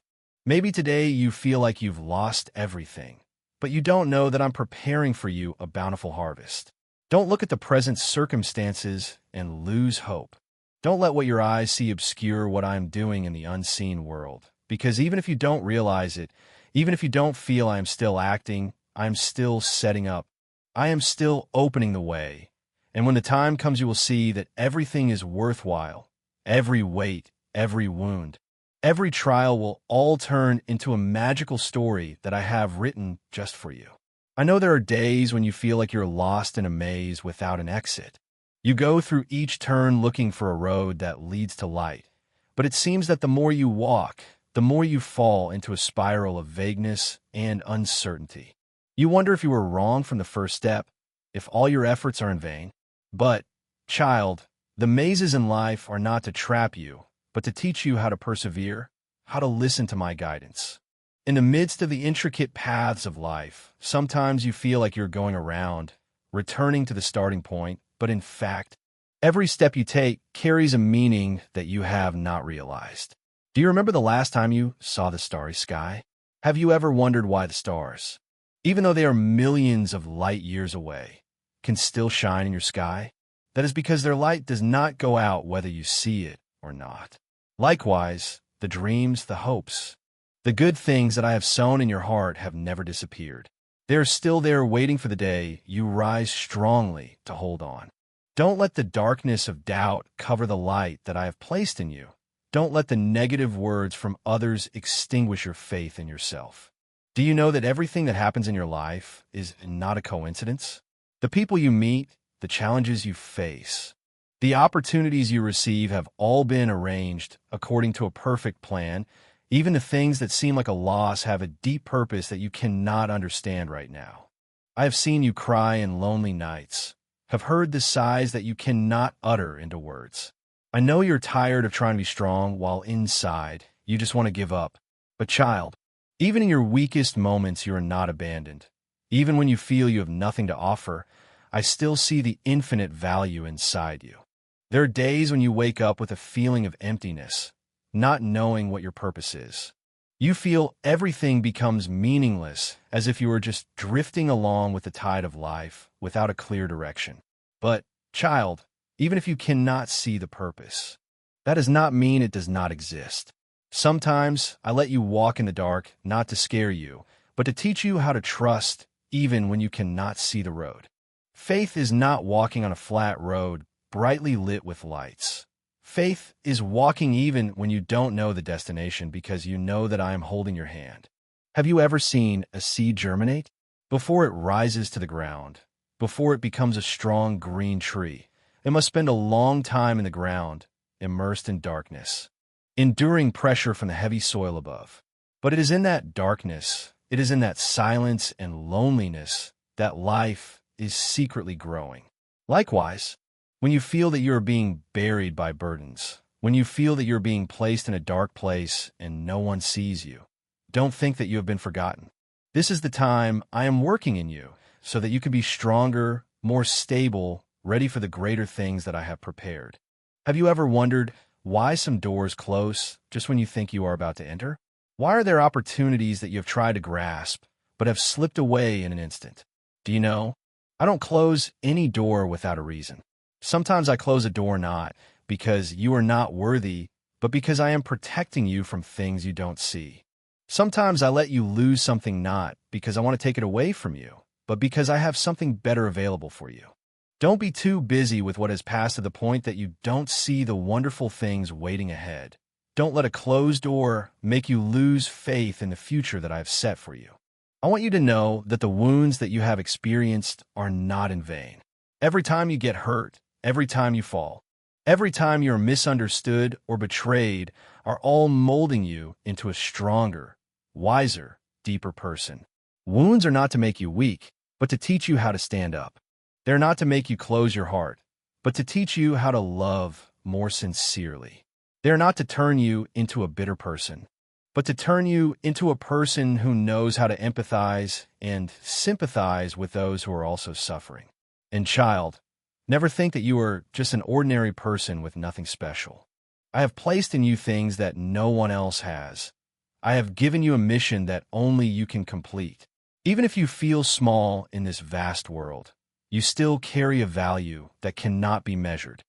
Maybe today you feel like you've lost everything, but you don't know that I'm preparing for you a bountiful harvest. Don't look at the present circumstances and lose hope. Don't let what your eyes see obscure what I'm doing in the unseen world, because even if you don't realize it, even if you don't feel I am still acting, I am still setting up. I am still opening the way. And when the time comes, you will see that everything is worthwhile. Every weight, every wound, every trial will all turn into a magical story that I have written just for you. I know there are days when you feel like you're lost in a maze without an exit. You go through each turn looking for a road that leads to light, but it seems that the more you walk, the more you fall into a spiral of vagueness and uncertainty. You wonder if you were wrong from the first step, if all your efforts are in vain. But, child, the mazes in life are not to trap you, but to teach you how to persevere, how to listen to my guidance. In the midst of the intricate paths of life, sometimes you feel like you're going around, returning to the starting point, but in fact, every step you take carries a meaning that you have not realized. Do you remember the last time you saw the starry sky? Have you ever wondered why the stars, even though they are millions of light years away, can still shine in your sky? That is because their light does not go out whether you see it or not. Likewise, the dreams, the hopes, the good things that I have sown in your heart have never disappeared. They are still there waiting for the day you rise strongly to hold on. Don't let the darkness of doubt cover the light that I have placed in you. Don't let the negative words from others extinguish your faith in yourself. Do you know that everything that happens in your life is not a coincidence? The people you meet, the challenges you face, the opportunities you receive have all been arranged according to a perfect plan. Even the things that seem like a loss have a deep purpose that you cannot understand right now. I have seen you cry in lonely nights, have heard the sighs that you cannot utter into words. I know you're tired of trying to be strong while inside you just want to give up. But child, even in your weakest moments, you are not abandoned. Even when you feel you have nothing to offer, I still see the infinite value inside you. There are days when you wake up with a feeling of emptiness, not knowing what your purpose is. You feel everything becomes meaningless, as if you were just drifting along with the tide of life without a clear direction. But, child, even if you cannot see the purpose, that does not mean it does not exist. Sometimes I let you walk in the dark, not to scare you, but to teach you how to trust even when you cannot see the road. Faith is not walking on a flat road brightly lit with lights. Faith is walking even when you don't know the destination, because you know that I am holding your hand. Have you ever seen a seed germinate? Before it rises to the ground, before it becomes a strong green tree, it must spend a long time in the ground, immersed in darkness, enduring pressure from the heavy soil above. But it is in that darkness, it is in that silence and loneliness that life is secretly growing. Likewise, when you feel that you are being buried by burdens, when you feel that you're being placed in a dark place and no one sees you, don't think that you have been forgotten. This is the time I am working in you so that you can be stronger, more stable, ready for the greater things that I have prepared. Have you ever wondered why some doors close just when you think you are about to enter? Why are there opportunities that you have tried to grasp but have slipped away in an instant? Do you know? I don't close any door without a reason. Sometimes I close a door not because you are not worthy, but because I am protecting you from things you don't see. Sometimes I let you lose something not because I want to take it away from you, but because I have something better available for you. Don't be too busy with what has passed to the point that you don't see the wonderful things waiting ahead. Don't let a closed door make you lose faith in the future that I have set for you. I want you to know that the wounds that you have experienced are not in vain. Every time you get hurt, every time you fall, every time you're misunderstood or betrayed are all molding you into a stronger, wiser, deeper person. Wounds are not to make you weak, but to teach you how to stand up. They're not to make you close your heart, but to teach you how to love more sincerely. They're not to turn you into a bitter person, but to turn you into a person who knows how to empathize and sympathize with those who are also suffering. And child, never think that you are just an ordinary person with nothing special. I have placed in you things that no one else has. I have given you a mission that only you can complete. Even if you feel small in this vast world, you still carry a value that cannot be measured.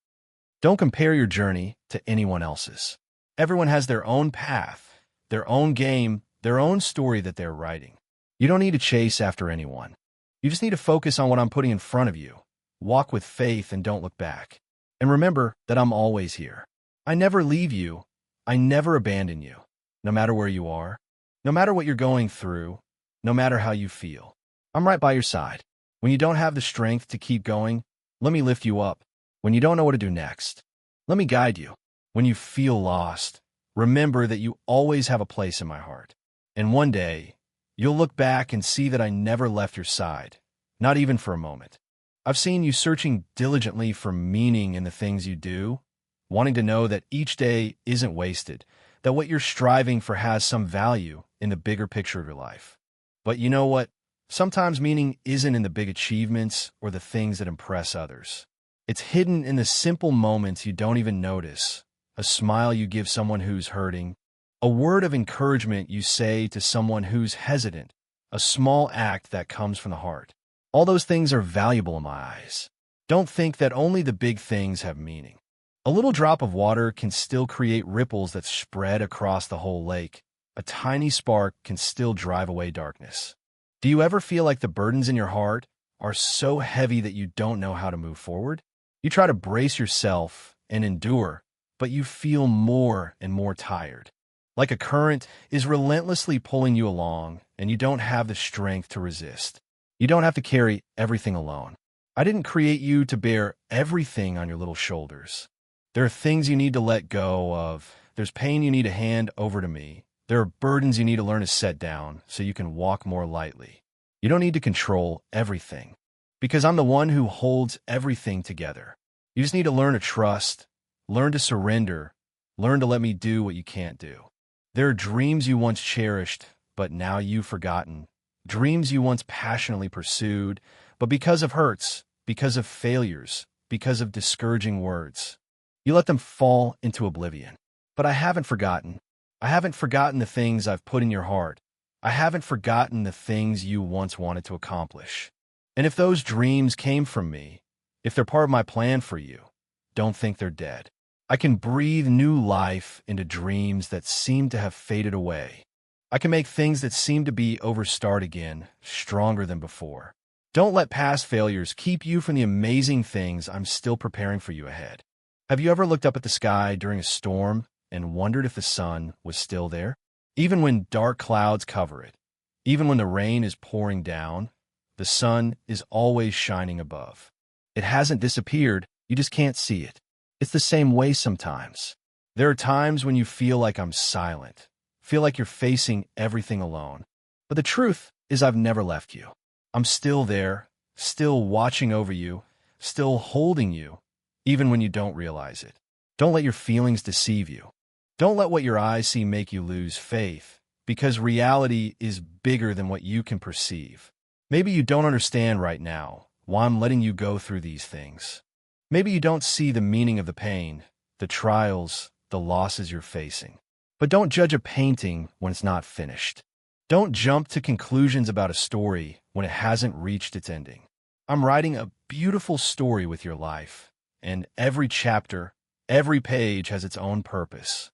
Don't compare your journey to anyone else's. Everyone has their own path, their own game, their own story that they're writing. You don't need to chase after anyone. You just need to focus on what I'm putting in front of you. Walk with faith and don't look back. And remember that I'm always here. I never leave you. I never abandon you. No matter where you are, no matter what you're going through, no matter how you feel. I'm right by your side. When you don't have the strength to keep going, let me lift you up. When you don't know what to do next, let me guide you. When you feel lost, remember that you always have a place in my heart. And one day, you'll look back and see that I never left your side, not even for a moment. I've seen you searching diligently for meaning in the things you do, wanting to know that each day isn't wasted, that what you're striving for has some value in the bigger picture of your life. But you know what? Sometimes meaning isn't in the big achievements or the things that impress others. It's hidden in the simple moments you don't even notice. A smile you give someone who's hurting, a word of encouragement you say to someone who's hesitant, a small act that comes from the heart. All those things are valuable in my eyes. Don't think that only the big things have meaning. A little drop of water can still create ripples that spread across the whole lake. A tiny spark can still drive away darkness. Do you ever feel like the burdens in your heart are so heavy that you don't know how to move forward? You try to brace yourself and endure, but you feel more and more tired. Like a current is relentlessly pulling you along, and you don't have the strength to resist. You don't have to carry everything alone. I didn't create you to bear everything on your little shoulders. There are things you need to let go of. There's pain you need to hand over to me. There are burdens you need to learn to set down so you can walk more lightly. You don't need to control everything, because I'm the one who holds everything together. You just need to learn to trust, learn to surrender, learn to let me do what you can't do. There are dreams you once cherished, but now you've forgotten. Dreams you once passionately pursued, but because of hurts, because of failures, because of discouraging words, you let them fall into oblivion. But I haven't forgotten. I haven't forgotten the things I've put in your heart. I haven't forgotten the things you once wanted to accomplish. And if those dreams came from me, if they're part of my plan for you, don't think they're dead. I can breathe new life into dreams that seem to have faded away. I can make things that seem to be overstart again, stronger than before. Don't let past failures keep you from the amazing things I'm still preparing for you ahead. Have you ever looked up at the sky during a storm and wondered if the sun was still there? Even when dark clouds cover it, even when the rain is pouring down, the sun is always shining above. It hasn't disappeared, you just can't see it. It's the same way sometimes. There are times when you feel like I'm silent, feel like you're facing everything alone. But the truth is I've never left you. I'm still there, still watching over you, still holding you, even when you don't realize it. Don't let your feelings deceive you. Don't let what your eyes see make you lose faith, because reality is bigger than what you can perceive. Maybe you don't understand right now why I'm letting you go through these things. Maybe you don't see the meaning of the pain, the trials, the losses you're facing. But don't judge a painting when it's not finished. Don't jump to conclusions about a story when it hasn't reached its ending. I'm writing a beautiful story with your life, and every chapter, every page has its own purpose.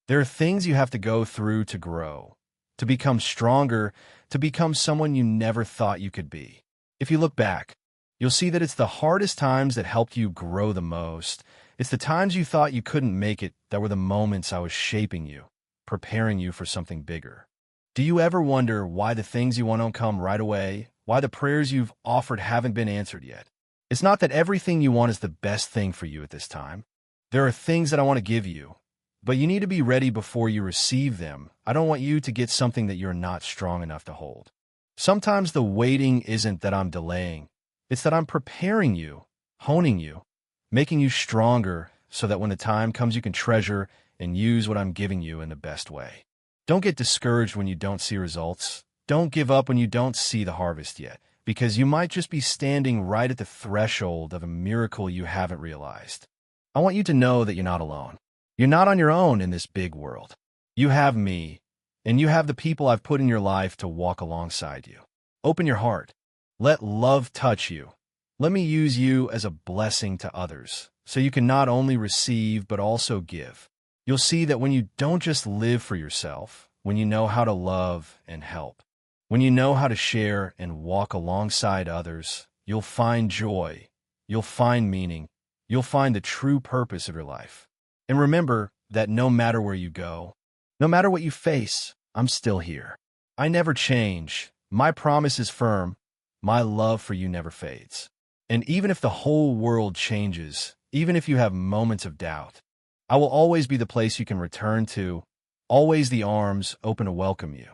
There are things you have to go through to grow, to become stronger, to become someone you never thought you could be. If you look back, you'll see that it's the hardest times that helped you grow the most. It's the times you thought you couldn't make it that were the moments I was shaping you, preparing you for something bigger. Do you ever wonder why the things you want don't come right away? Why the prayers you've offered haven't been answered yet? It's not that everything you want is the best thing for you at this time. There are things that I want to give you, but you need to be ready before you receive them. I don't want you to get something that you're not strong enough to hold. Sometimes the waiting isn't that I'm delaying. It's that I'm preparing you, honing you, making you stronger so that when the time comes you can treasure and use what I'm giving you in the best way. Don't get discouraged when you don't see results. Don't give up when you don't see the harvest yet, because you might just be standing right at the threshold of a miracle you haven't realized. I want you to know that you're not alone. You're not on your own in this big world. You have me, and you have the people I've put in your life to walk alongside you. Open your heart. Let love touch you. Let me use you as a blessing to others, so you can not only receive but also give. You'll see that when you don't just live for yourself, when you know how to love and help, when you know how to share and walk alongside others, you'll find joy, you'll find meaning, you'll find the true purpose of your life. And remember that no matter where you go, no matter what you face, I'm still here. I never change. My promise is firm. My love for you never fades. And even if the whole world changes, even if you have moments of doubt, I will always be the place you can return to, always the arms open to welcome you.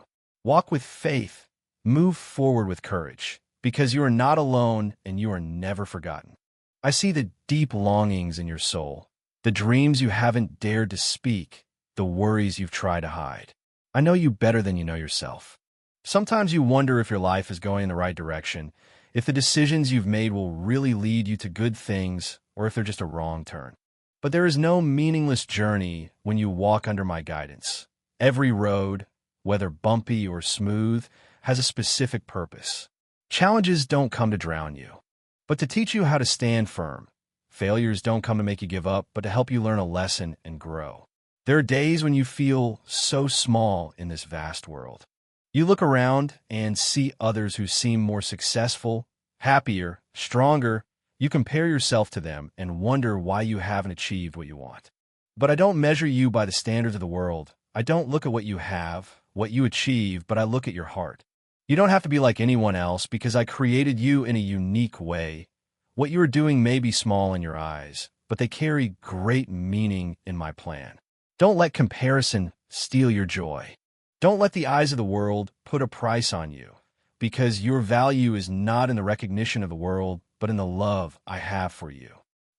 Walk with faith, move forward with courage, because you are not alone and you are never forgotten. I see the deep longings in your soul, the dreams you haven't dared to speak, the worries you've tried to hide. I know you better than you know yourself. Sometimes you wonder if your life is going in the right direction, if the decisions you've made will really lead you to good things, or if they're just a wrong turn. But there is no meaningless journey when you walk under my guidance. Every road, whether bumpy or smooth, has a specific purpose. Challenges don't come to drown you, but to teach you how to stand firm. Failures don't come to make you give up, but to help you learn a lesson and grow. There are days when you feel so small in this vast world. You look around and see others who seem more successful, happier, stronger. You compare yourself to them and wonder why you haven't achieved what you want. But I don't measure you by the standards of the world. I don't look at what you have, what you achieve, but I look at your heart. You don't have to be like anyone else because I created you in a unique way. What you are doing may be small in your eyes, but they carry great meaning in my plan. Don't let comparison steal your joy. Don't let the eyes of the world put a price on you, because your value is not in the recognition of the world, but in the love I have for you.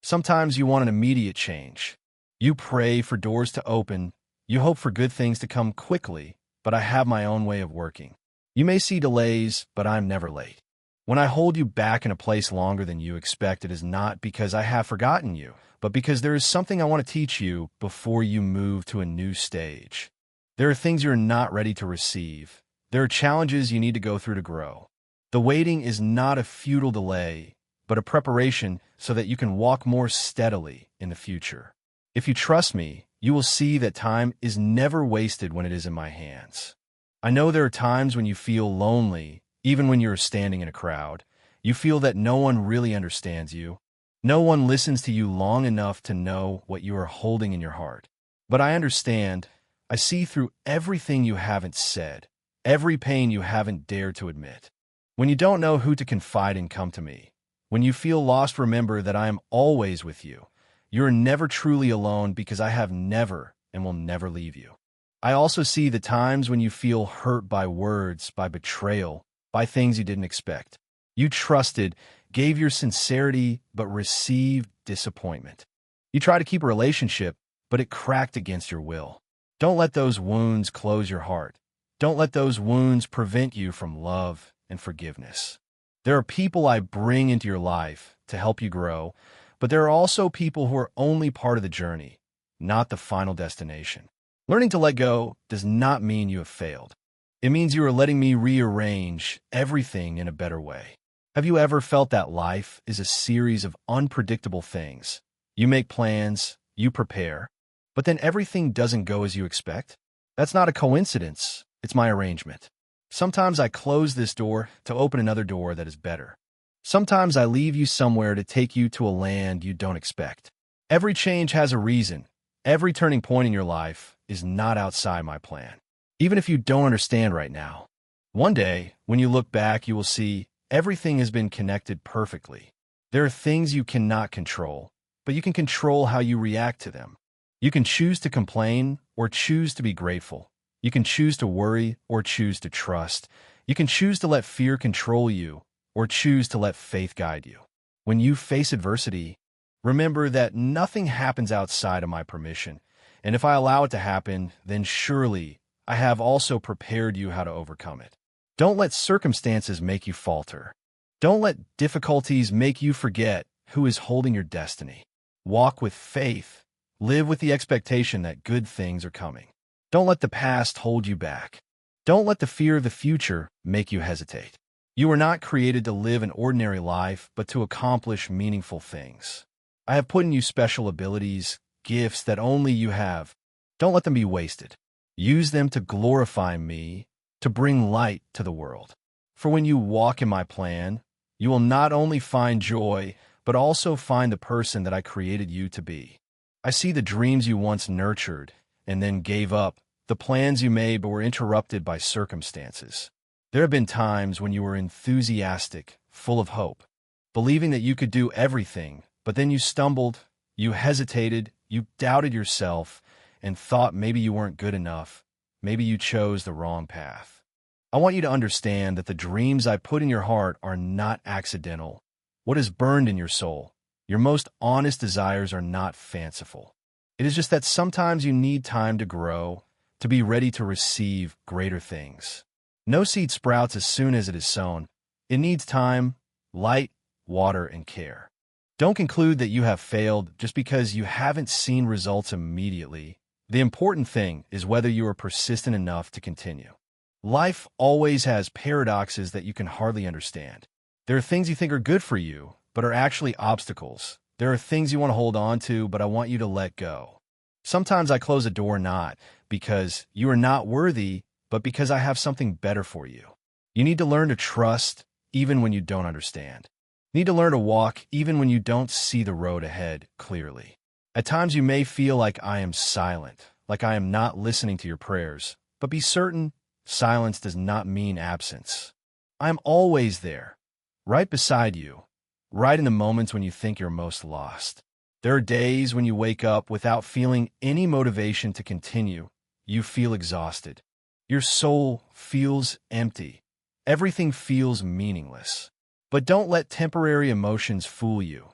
Sometimes you want an immediate change. You pray for doors to open. You hope for good things to come quickly, but I have my own way of working. You may see delays, but I'm never late. When I hold you back in a place longer than you expect, it is not because I have forgotten you, but because there is something I want to teach you before you move to a new stage. There are things you're not ready to receive. There are challenges you need to go through to grow. The waiting is not a futile delay, but a preparation so that you can walk more steadily in the future. If you trust me, you will see that time is never wasted when it is in my hands. I know there are times when you feel lonely, even when you're standing in a crowd. You feel that no one really understands you. No one listens to you long enough to know what you are holding in your heart. But I understand. I see through everything you haven't said, every pain you haven't dared to admit. When you don't know who to confide in, come to me. When you feel lost, remember that I am always with you. You are never truly alone because I have never and will never leave you. I also see the times when you feel hurt by words, by betrayal, by things you didn't expect. You trusted, gave your sincerity, but received disappointment. You tried to keep a relationship, but it cracked against your will. Don't let those wounds close your heart. Don't let those wounds prevent you from love and forgiveness. There are people I bring into your life to help you grow, but there are also people who are only part of the journey, not the final destination. Learning to let go does not mean you have failed. It means you are letting me rearrange everything in a better way. Have you ever felt that life is a series of unpredictable things? You make plans, you prepare, But then everything doesn't go as you expect? That's not a coincidence. It's my arrangement. Sometimes I close this door to open another door that is better. Sometimes I leave you somewhere to take you to a land you don't expect. Every change has a reason. Every turning point in your life is not outside my plan. Even if you don't understand right now, one day, when you look back, you will see everything has been connected perfectly. There are things you cannot control, but you can control how you react to them. You can choose to complain or choose to be grateful. You can choose to worry or choose to trust. You can choose to let fear control you or choose to let faith guide you. When you face adversity, remember that nothing happens outside of my permission, and if I allow it to happen, then surely I have also prepared you how to overcome it. Don't let circumstances make you falter. Don't let difficulties make you forget who is holding your destiny. Walk with faith. Live with the expectation that good things are coming. Don't let the past hold you back. Don't let the fear of the future make you hesitate. You were not created to live an ordinary life, but to accomplish meaningful things. I have put in you special abilities, gifts that only you have. Don't let them be wasted. Use them to glorify me, to bring light to the world. For when you walk in my plan, you will not only find joy, but also find the person that I created you to be. I see the dreams you once nurtured and then gave up, the plans you made but were interrupted by circumstances. There have been times when you were enthusiastic, full of hope, believing that you could do everything, but then you stumbled, you hesitated, you doubted yourself, and thought maybe you weren't good enough, maybe you chose the wrong path. I want you to understand that the dreams I put in your heart are not accidental. What is burned in your soul, your most honest desires are not fanciful. It is just that sometimes you need time to grow, to be ready to receive greater things. No seed sprouts as soon as it is sown. It needs time, light, water, and care. Don't conclude that you have failed just because you haven't seen results immediately. The important thing is whether you are persistent enough to continue. Life always has paradoxes that you can hardly understand. There are things you think are good for you, but are actually obstacles. There are things you want to hold on to, but I want you to let go. Sometimes I close a door not because you are not worthy, but because I have something better for you. You need to learn to trust even when you don't understand. You need to learn to walk even when you don't see the road ahead clearly. At times you may feel like I am silent, like I am not listening to your prayers, but be certain silence does not mean absence. I am always there, right beside you, right in the moments when you think you're most lost. There are days when you wake up without feeling any motivation to continue. You feel exhausted. Your soul feels empty. Everything feels meaningless. But don't let temporary emotions fool you.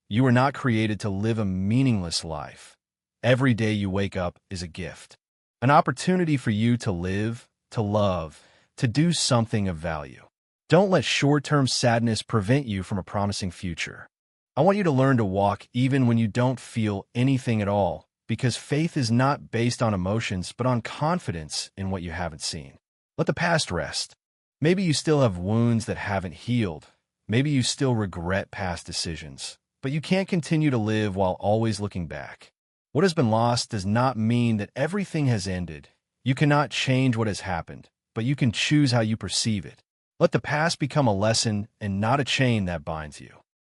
You were not created to live a meaningless life. Every day you wake up is a gift, an opportunity for you to live, to love, to do something of value. Don't let short-term sadness prevent you from a promising future. I want you to learn to walk even when you don't feel anything at all, because faith is not based on emotions, but on confidence in what you haven't seen. Let the past rest. Maybe you still have wounds that haven't healed. Maybe you still regret past decisions, but you can't continue to live while always looking back. What has been lost does not mean that everything has ended. You cannot change what has happened, but you can choose how you perceive it. Let the past become a lesson and not a chain that binds you.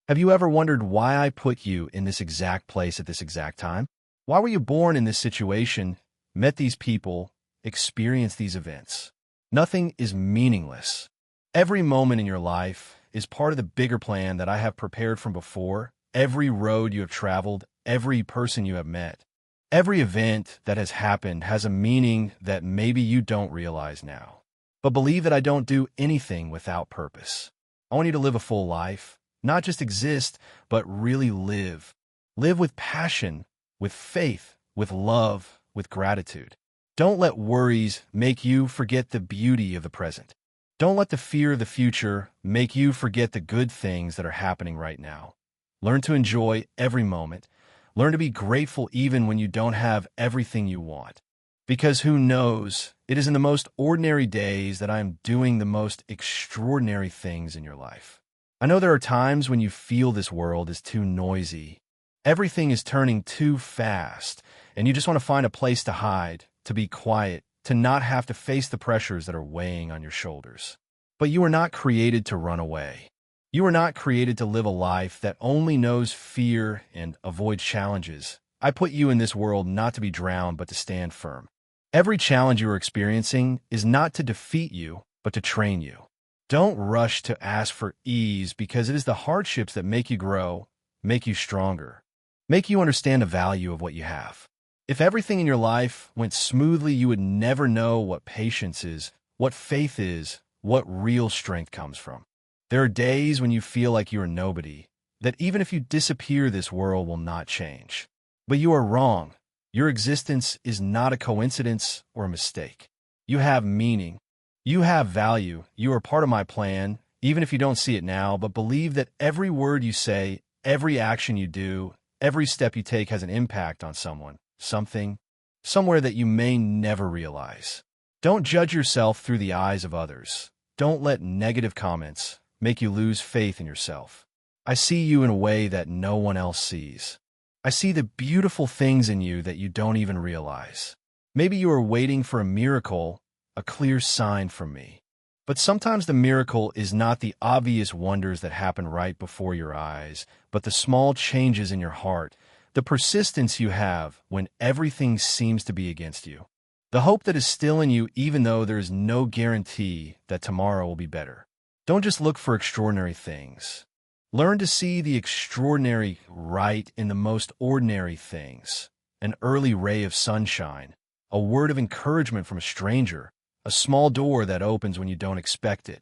Have you ever wondered why I put you in this exact place at this exact time? Why were you born in this situation, met these people, experienced these events? Nothing is meaningless. Every moment in your life is part of the bigger plan that I have prepared from before. Every road you have traveled, every person you have met, every event that has happened has a meaning that maybe you don't realize now. But believe that I don't do anything without purpose. I want you to live a full life, not just exist, but really live. Live with passion, with faith, with love, with gratitude. Don't let worries make you forget the beauty of the present. Don't let the fear of the future make you forget the good things that are happening right now. Learn to enjoy every moment. Learn to be grateful even when you don't have everything you want. Because who knows, it is in the most ordinary days that I am doing the most extraordinary things in your life. I know there are times when you feel this world is too noisy. Everything is turning too fast, and you just want to find a place to hide, to be quiet, to not have to face the pressures that are weighing on your shoulders. But you are not created to run away. You are not created to live a life that only knows fear and avoids challenges. I put you in this world not to be drowned, but to stand firm. Every challenge you are experiencing is not to defeat you, but to train you. Don't rush to ask for ease, because it is the hardships that make you grow, make you stronger, make you understand the value of what you have. If everything in your life went smoothly, you would never know what patience is, what faith is, what real strength comes from. There are days when you feel like you are nobody, that even if you disappear, this world will not change. But you are wrong. Your existence is not a coincidence or a mistake. You have meaning. You have value. You are part of my plan, even if you don't see it now, but believe that every word you say, every action you do, every step you take has an impact on someone, something, somewhere that you may never realize. Don't judge yourself through the eyes of others. Don't let negative comments make you lose faith in yourself. I see you in a way that no one else sees. I see the beautiful things in you that you don't even realize. Maybe you are waiting for a miracle, a clear sign from me. But sometimes the miracle is not the obvious wonders that happen right before your eyes, but the small changes in your heart, the persistence you have when everything seems to be against you, the hope that is still in you even though there is no guarantee that tomorrow will be better. Don't just look for extraordinary things. Learn to see the extraordinary right in the most ordinary things. An early ray of sunshine, a word of encouragement from a stranger, a small door that opens when you don't expect it.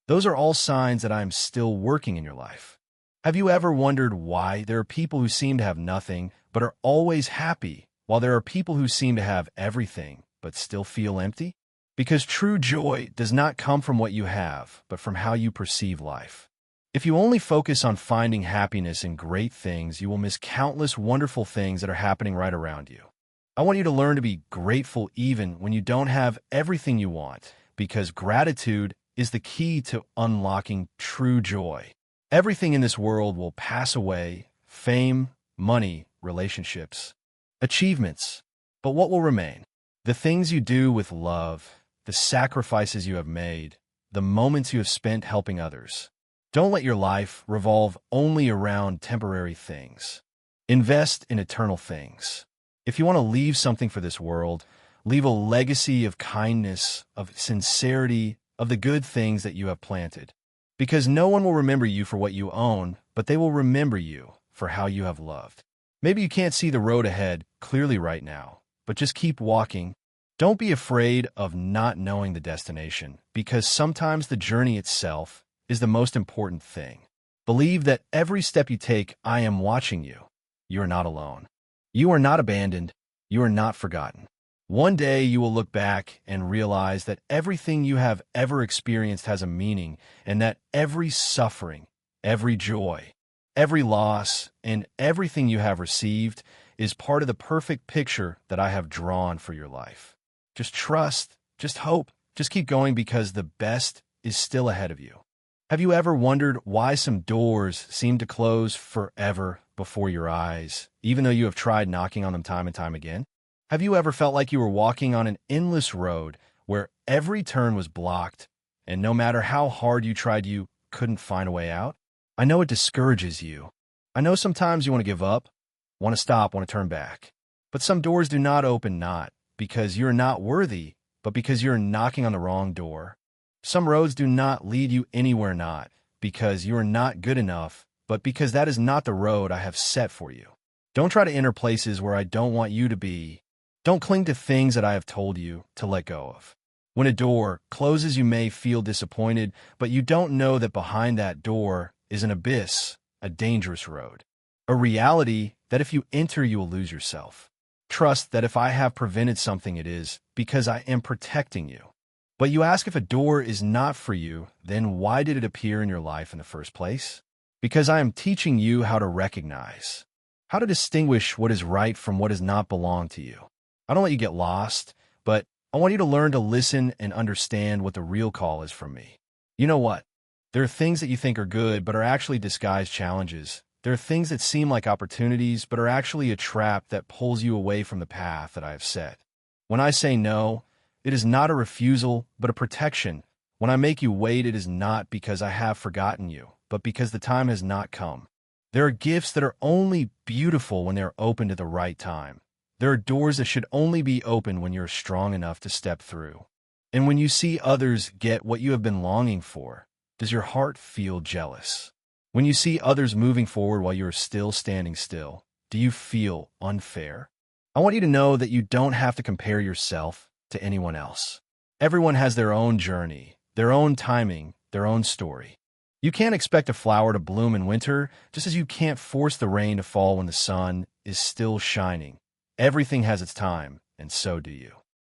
Those are all signs that I am still working in your life. Have you ever wondered why there are people who seem to have nothing but are always happy, while there are people who seem to have everything but still feel empty? Because true joy does not come from what you have, but from how you perceive life. If you only focus on finding happiness in great things, you will miss countless wonderful things that are happening right around you. I want you to learn to be grateful even when you don't have everything you want, because gratitude is the key to unlocking true joy. Everything in this world will pass away: fame, money, relationships, achievements. But what will remain? The things you do with love, the sacrifices you have made, the moments you have spent helping others. Don't let your life revolve only around temporary things. Invest in eternal things. If you want to leave something for this world, leave a legacy of kindness, of sincerity, of the good things that you have planted. Because no one will remember you for what you own, but they will remember you for how you have loved. Maybe you can't see the road ahead clearly right now, but just keep walking. Don't be afraid of not knowing the destination, because sometimes the journey itself is the most important thing. Believe that every step you take, I am watching you. You are not alone. You are not abandoned. You are not forgotten. One day you will look back and realize that everything you have ever experienced has a meaning, and that every suffering, every joy, every loss, and everything you have received is part of the perfect picture that I have drawn for your life. Just trust, just hope, just keep going, because the best is still ahead of you. Have you ever wondered why some doors seem to close forever before your eyes, even though you have tried knocking on them time and time again? Have you ever felt like you were walking on an endless road where every turn was blocked, and no matter how hard you tried, you couldn't find a way out? I know it discourages you. I know sometimes you want to give up, want to stop, want to turn back. But some doors do not open, not because you're not worthy, but because you're knocking on the wrong door. Some roads do not lead you anywhere, not because you are not good enough, but because that is not the road I have set for you. Don't try to enter places where I don't want you to be. Don't cling to things that I have told you to let go of. When a door closes, you may feel disappointed, but you don't know that behind that door is an abyss, a dangerous road, a reality that if you enter, you will lose yourself. Trust that if I have prevented something, it is because I am protecting you. But you ask, if a door is not for you, then why did it appear in your life in the first place? Because I am teaching you how to recognize, how to distinguish what is right from what does not belong to you. I don't let you get lost, but I want you to learn to listen and understand what the real call is from me. You know what? There are things that you think are good, but are actually disguised challenges, There are things that seem like opportunities, but are actually a trap that pulls you away from the path that I have set. When I say no, it is not a refusal, but a protection. When I make you wait, it is not because I have forgotten you, but because the time has not come. There are gifts that are only beautiful when they are open to the right time. There are doors that should only be open when you're strong enough to step through. And when you see others get what you have been longing for, does your heart feel jealous? When you see others moving forward while you are still standing still, do you feel unfair? I want you to know that you don't have to compare yourself to anyone else. Everyone has their own journey, their own timing, their own story. You can't expect a flower to bloom in winter, just as you can't force the rain to fall when the sun is still shining. Everything has its time, and so do you.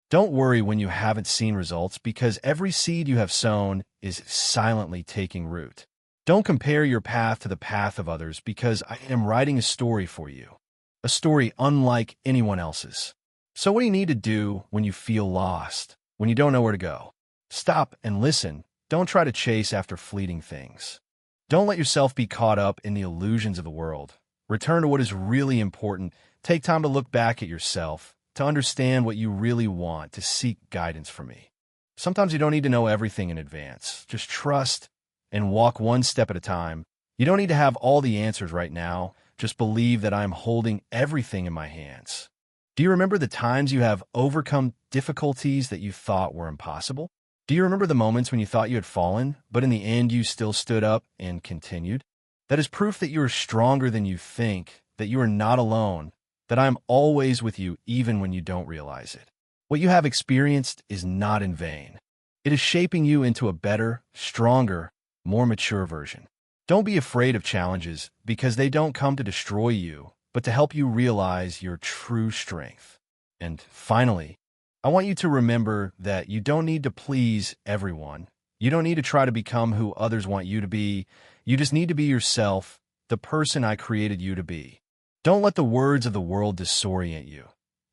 Don't worry when you haven't seen results, because every seed you have sown is silently taking root. Don't compare your path to the path of others, because I am writing a story for you, a story unlike anyone else's. So what do you need to do when you feel lost, when you don't know where to go? Stop and listen. Don't try to chase after fleeting things. Don't let yourself be caught up in the illusions of the world. Return to what is really important. Take time to look back at yourself, to understand what you really want, to seek guidance from me. Sometimes you don't need to know everything in advance. Just trust and walk one step at a time. You don't need to have all the answers right now. Just believe that I am holding everything in my hands. Do you remember the times you have overcome difficulties that you thought were impossible? Do you remember the moments when you thought you had fallen, but in the end you still stood up and continued? That is proof that you are stronger than you think, that you are not alone, that I am always with you even when you don't realize it. What you have experienced is not in vain. It is shaping you into a better, stronger, more mature version. Don't be afraid of challenges, because they don't come to destroy you, but to help you realize your true strength. And finally, I want you to remember that you don't need to please everyone. You don't need to try to become who others want you to be. You just need to be yourself, the person I created you to be. Don't let the words of the world disorient you.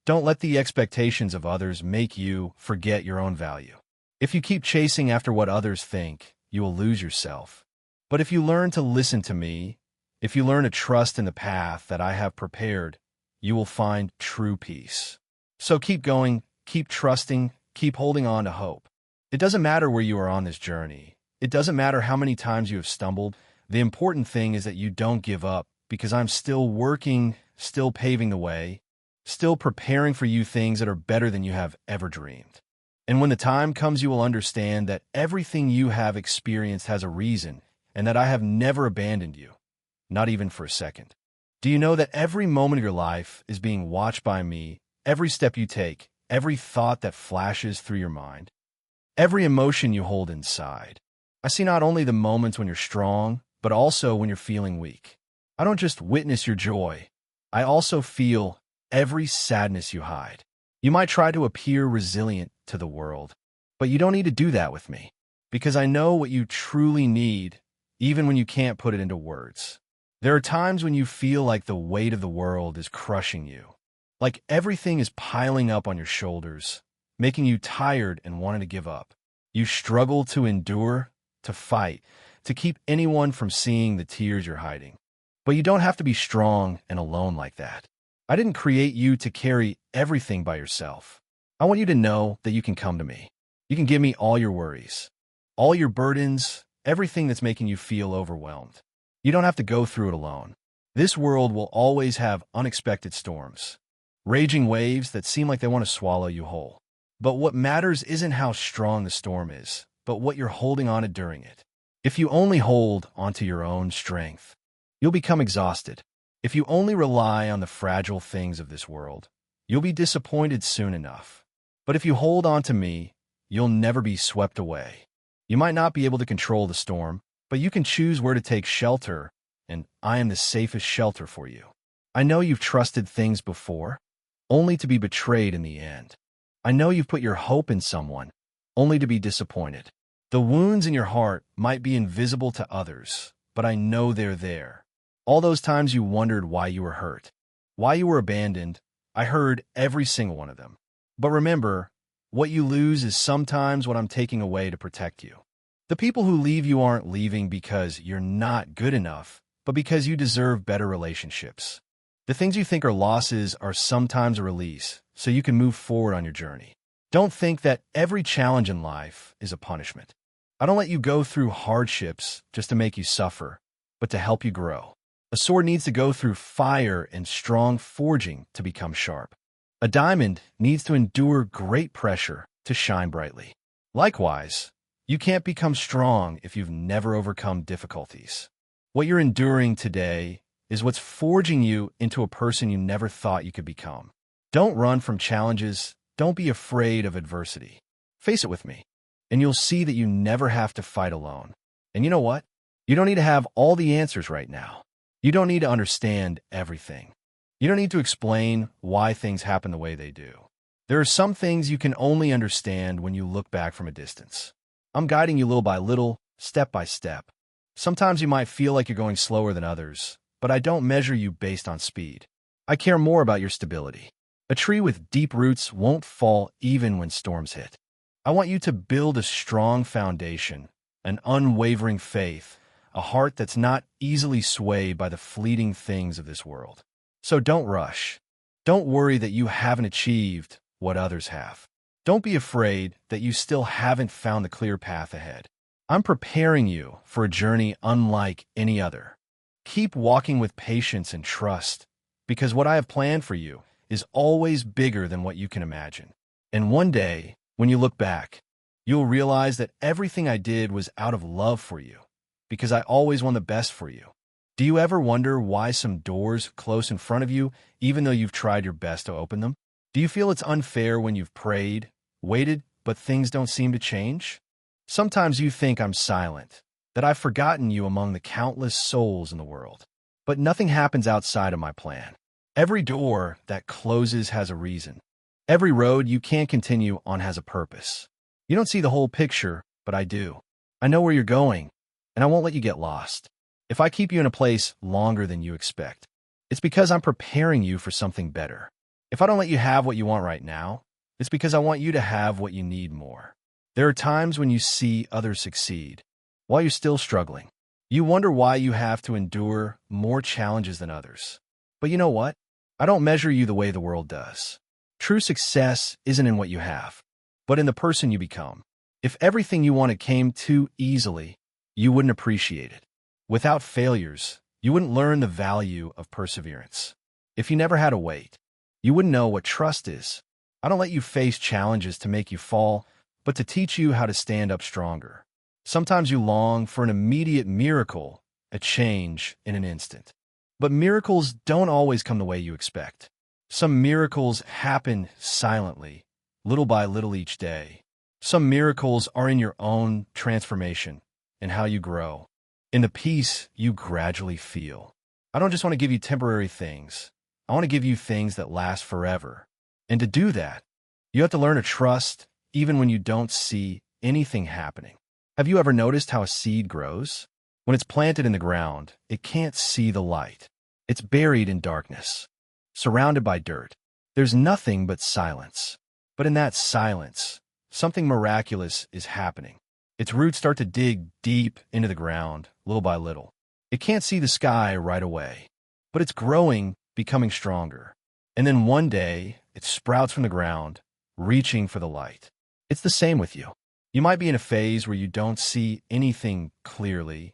Don't let the expectations of others make you forget your own value. If you keep chasing after what others think, you will lose yourself. But if you learn to listen to me, if you learn to trust in the path that I have prepared, you will find true peace. So keep going, keep trusting, keep holding on to hope. It doesn't matter where you are on this journey. It doesn't matter how many times you have stumbled. The important thing is that you don't give up, because I'm still working, still paving the way, still preparing for you things that are better than you have ever dreamed. And when the time comes, you will understand that everything you have experienced has a reason, and that I have never abandoned you, not even for a second. Do you know that every moment of your life is being watched by me? Every step you take, every thought that flashes through your mind, every emotion you hold inside. I see not only the moments when you're strong, but also when you're feeling weak. I don't just witness your joy. I also feel every sadness you hide. You might try to appear resilient to the world, but you don't need to do that with me, because I know what you truly need, even when you can't put it into words. There are times when you feel like the weight of the world is crushing you, like everything is piling up on your shoulders, making you tired and wanting to give up. You struggle to endure, to fight, to keep anyone from seeing the tears you're hiding. But you don't have to be strong and alone like that. I didn't create you to carry everything by yourself. I want you to know that you can come to me. You can give me all your worries, all your burdens, everything that's making you feel overwhelmed. You don't have to go through it alone. This world will always have unexpected storms, raging waves that seem like they want to swallow you whole. But what matters isn't how strong the storm is, but what you're holding on to during it. If you only hold onto your own strength, you'll become exhausted. If you only rely on the fragile things of this world, you'll be disappointed soon enough. But if you hold on to me, you'll never be swept away. You might not be able to control the storm, but you can choose where to take shelter, and I am the safest shelter for you. I know you've trusted things before, only to be betrayed in the end. I know you've put your hope in someone, only to be disappointed. The wounds in your heart might be invisible to others, but I know they're there. All those times you wondered why you were hurt, why you were abandoned, I heard every single one of them. But remember, what you lose is sometimes what I'm taking away to protect you. The people who leave you aren't leaving because you're not good enough, but because you deserve better relationships. The things you think are losses are sometimes a release, so you can move forward on your journey. Don't think that every challenge in life is a punishment. I don't let you go through hardships just to make you suffer, but to help you grow. A sword needs to go through fire and strong forging to become sharp. A diamond needs to endure great pressure to shine brightly. Likewise, you can't become strong if you've never overcome difficulties. What you're enduring today is what's forging you into a person you never thought you could become. Don't run from challenges. Don't be afraid of adversity. Face it with me, and you'll see that you never have to fight alone. And you know what? You don't need to have all the answers right now. You don't need to understand everything. You don't need to explain why things happen the way they do. There are some things you can only understand when you look back from a distance. I'm guiding you little by little, step by step. Sometimes you might feel like you're going slower than others, but I don't measure you based on speed. I care more about your stability. A tree with deep roots won't fall even when storms hit. I want you to build a strong foundation, an unwavering faith, a heart that's not easily swayed by the fleeting things of this world. So don't rush. Don't worry that you haven't achieved what others have. Don't be afraid that you still haven't found the clear path ahead. I'm preparing you for a journey unlike any other. Keep walking with patience and trust, because what I have planned for you is always bigger than what you can imagine. And one day, when you look back, you'll realize that everything I did was out of love for you, because I always want the best for you. Do you ever wonder why some doors close in front of you, even though you've tried your best to open them? Do you feel it's unfair when you've prayed, waited, but things don't seem to change? Sometimes you think I'm silent, that I've forgotten you among the countless souls in the world. But nothing happens outside of my plan. Every door that closes has a reason. Every road you can't continue on has a purpose. You don't see the whole picture, but I do. I know where you're going, and I won't let you get lost. If I keep you in a place longer than you expect, it's because I'm preparing you for something better. If I don't let you have what you want right now, it's because I want you to have what you need more. There are times when you see others succeed, while you're still struggling. You wonder why you have to endure more challenges than others. But you know what? I don't measure you the way the world does. True success isn't in what you have, but in the person you become. If everything you wanted came too easily, you wouldn't appreciate it. Without failures, you wouldn't learn the value of perseverance. If you never had to wait, you wouldn't know what trust is. I don't let you face challenges to make you fall, but to teach you how to stand up stronger. Sometimes you long for an immediate miracle, a change in an instant. But miracles don't always come the way you expect. Some miracles happen silently, little by little each day. Some miracles are in your own transformation and how you grow, in the peace you gradually feel. I don't just want to give you temporary things. I want to give you things that last forever. And to do that, you have to learn to trust even when you don't see anything happening. Have you ever noticed how a seed grows? When it's planted in the ground, it can't see the light. It's buried in darkness, surrounded by dirt. There's nothing but silence. But in that silence, something miraculous is happening. Its roots start to dig deep into the ground, little by little. It can't see the sky right away, but it's growing, becoming stronger. And then one day, it sprouts from the ground, reaching for the light. It's the same with you. You might be in a phase where you don't see anything clearly,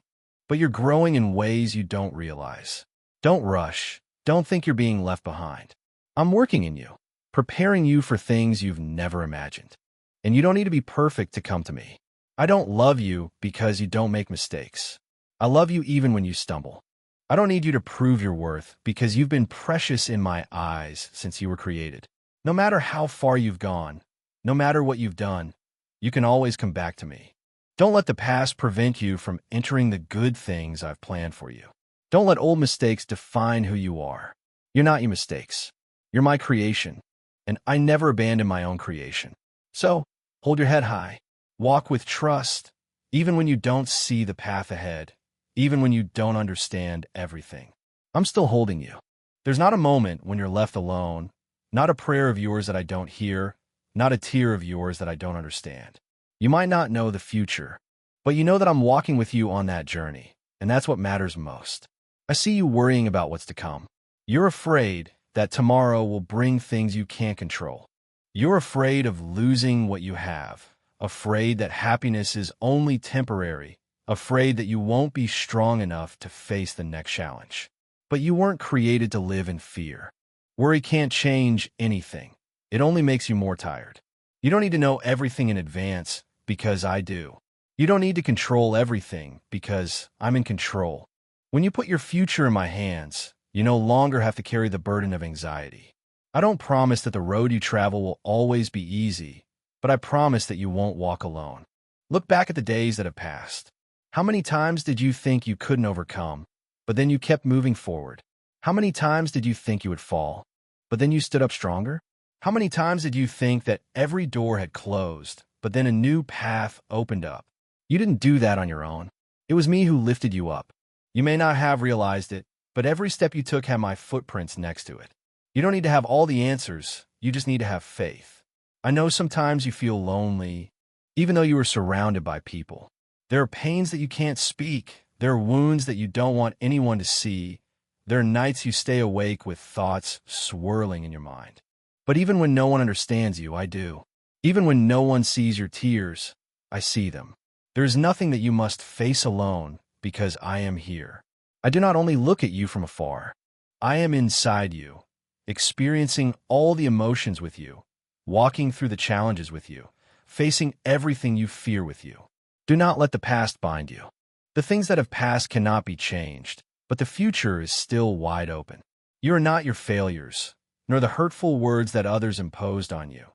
but you're growing in ways you don't realize. Don't rush. Don't think you're being left behind. I'm working in you, preparing you for things you've never imagined. And you don't need to be perfect to come to me. I don't love you because you don't make mistakes. I love you even when you stumble. I don't need you to prove your worth because you've been precious in my eyes since you were created. No matter how far you've gone, no matter what you've done, you can always come back to me. Don't let the past prevent you from entering the good things I've planned for you. Don't let old mistakes define who you are. You're not your mistakes. You're my creation, and I never abandon my own creation. So, hold your head high. Walk with trust, even when you don't see the path ahead, even when you don't understand everything. I'm still holding you. There's not a moment when you're left alone, not a prayer of yours that I don't hear, not a tear of yours that I don't understand. You might not know the future, but you know that I'm walking with you on that journey, and that's what matters most. I see you worrying about what's to come. You're afraid that tomorrow will bring things you can't control. You're afraid of losing what you have, afraid that happiness is only temporary, afraid that you won't be strong enough to face the next challenge. But you weren't created to live in fear. Worry can't change anything. It only makes you more tired. You don't need to know everything in advance, because I do. You don't need to control everything, because I'm in control. When you put your future in my hands, you no longer have to carry the burden of anxiety. I don't promise that the road you travel will always be easy, but I promise that you won't walk alone. Look back at the days that have passed. How many times did you think you couldn't overcome, but then you kept moving forward? How many times did you think you would fall, but then you stood up stronger? How many times did you think that every door had closed, but then a new path opened up? You didn't do that on your own. It was me who lifted you up. You may not have realized it, but every step you took had my footprints next to it. You don't need to have all the answers, you just need to have faith. I know sometimes you feel lonely, even though you are surrounded by people. There are pains that you can't speak. There are wounds that you don't want anyone to see. There are nights you stay awake with thoughts swirling in your mind. But even when no one understands you, I do. Even when no one sees your tears, I see them. There is nothing that you must face alone, because I am here. I do not only look at you from afar. I am inside you, experiencing all the emotions with you, walking through the challenges with you, facing everything you fear with you. Do not let the past bind you. The things that have passed cannot be changed, but the future is still wide open. You are not your failures, nor the hurtful words that others imposed on you,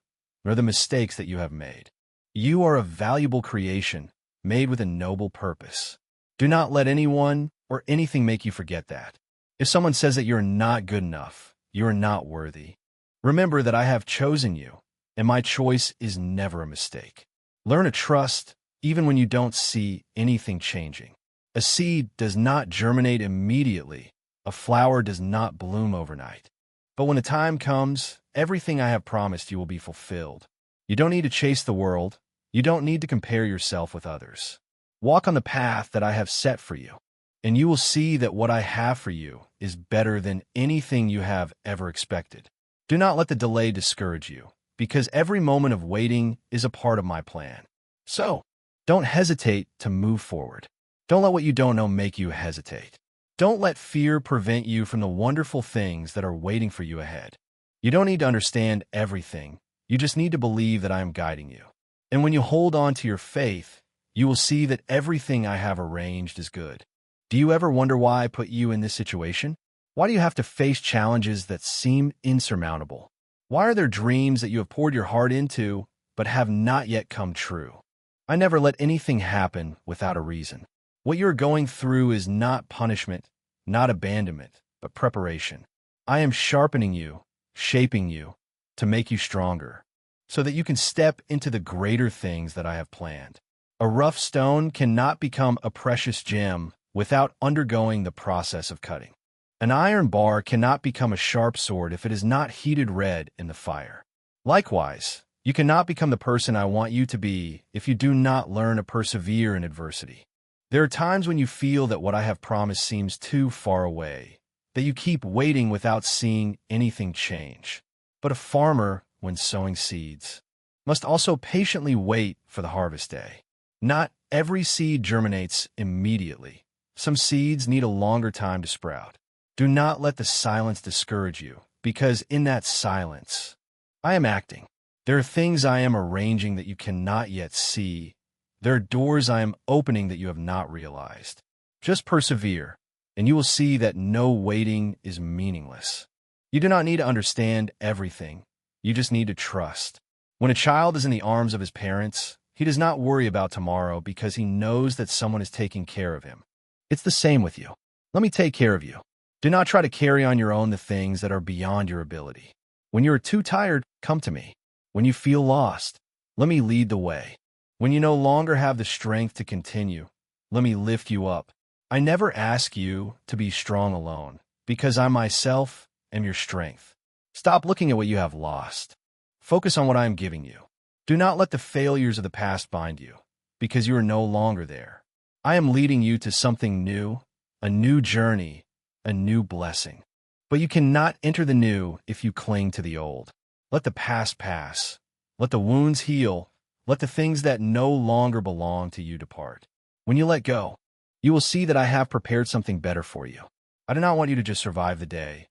nor the mistakes that you have made. You are a valuable creation, made with a noble purpose. Do not let anyone or anything make you forget that. If someone says that you're not good enough, you are not worthy, remember that I have chosen you, and my choice is never a mistake. Learn to trust even when you don't see anything changing. A seed does not germinate immediately. A flower does not bloom overnight. But when the time comes, everything I have promised you will be fulfilled. You don't need to chase the world. You don't need to compare yourself with others. Walk on the path that I have set for you, and you will see that what I have for you is better than anything you have ever expected. Do not let the delay discourage you, because every moment of waiting is a part of my plan. So, don't hesitate to move forward. Don't let what you don't know make you hesitate. Don't let fear prevent you from the wonderful things that are waiting for you ahead. You don't need to understand everything. You just need to believe that I am guiding you. And when you hold on to your faith, you will see that everything I have arranged is good. Do you ever wonder why I put you in this situation? Why do you have to face challenges that seem insurmountable? Why are there dreams that you have poured your heart into but have not yet come true? I never let anything happen without a reason. What you're going through is not punishment, not abandonment, but preparation. I am sharpening you, shaping you, to make you stronger, so that you can step into the greater things that I have planned. A rough stone cannot become a precious gem without undergoing the process of cutting. An iron bar cannot become a sharp sword if it is not heated red in the fire. Likewise, you cannot become the person I want you to be if you do not learn to persevere in adversity. There are times when you feel that what I have promised seems too far away, that you keep waiting without seeing anything change. But a farmer, when sowing seeds, must also patiently wait for the harvest day. Not every seed germinates immediately. Some seeds need a longer time to sprout. Do not let the silence discourage you, because in that silence, I am acting. There are things I am arranging that you cannot yet see. There are doors I am opening that you have not realized. Just persevere, and you will see that no waiting is meaningless. You do not need to understand everything. You just need to trust. When a child is in the arms of his parents, he does not worry about tomorrow because he knows that someone is taking care of him. It's the same with you. Let me take care of you. Do not try to carry on your own the things that are beyond your ability. When you are too tired, come to me. When you feel lost, let me lead the way. When you no longer have the strength to continue, let me lift you up. I never ask you to be strong alone, because I myself am your strength. Stop looking at what you have lost. Focus on what I am giving you. Do not let the failures of the past bind you, because you are no longer there. I am leading you to something new, a new journey, a new blessing. But you cannot enter the new if you cling to the old. Let the past pass. Let the wounds heal. Let the things that no longer belong to you depart. When you let go, you will see that I have prepared something better for you. I do not want you to just survive the day.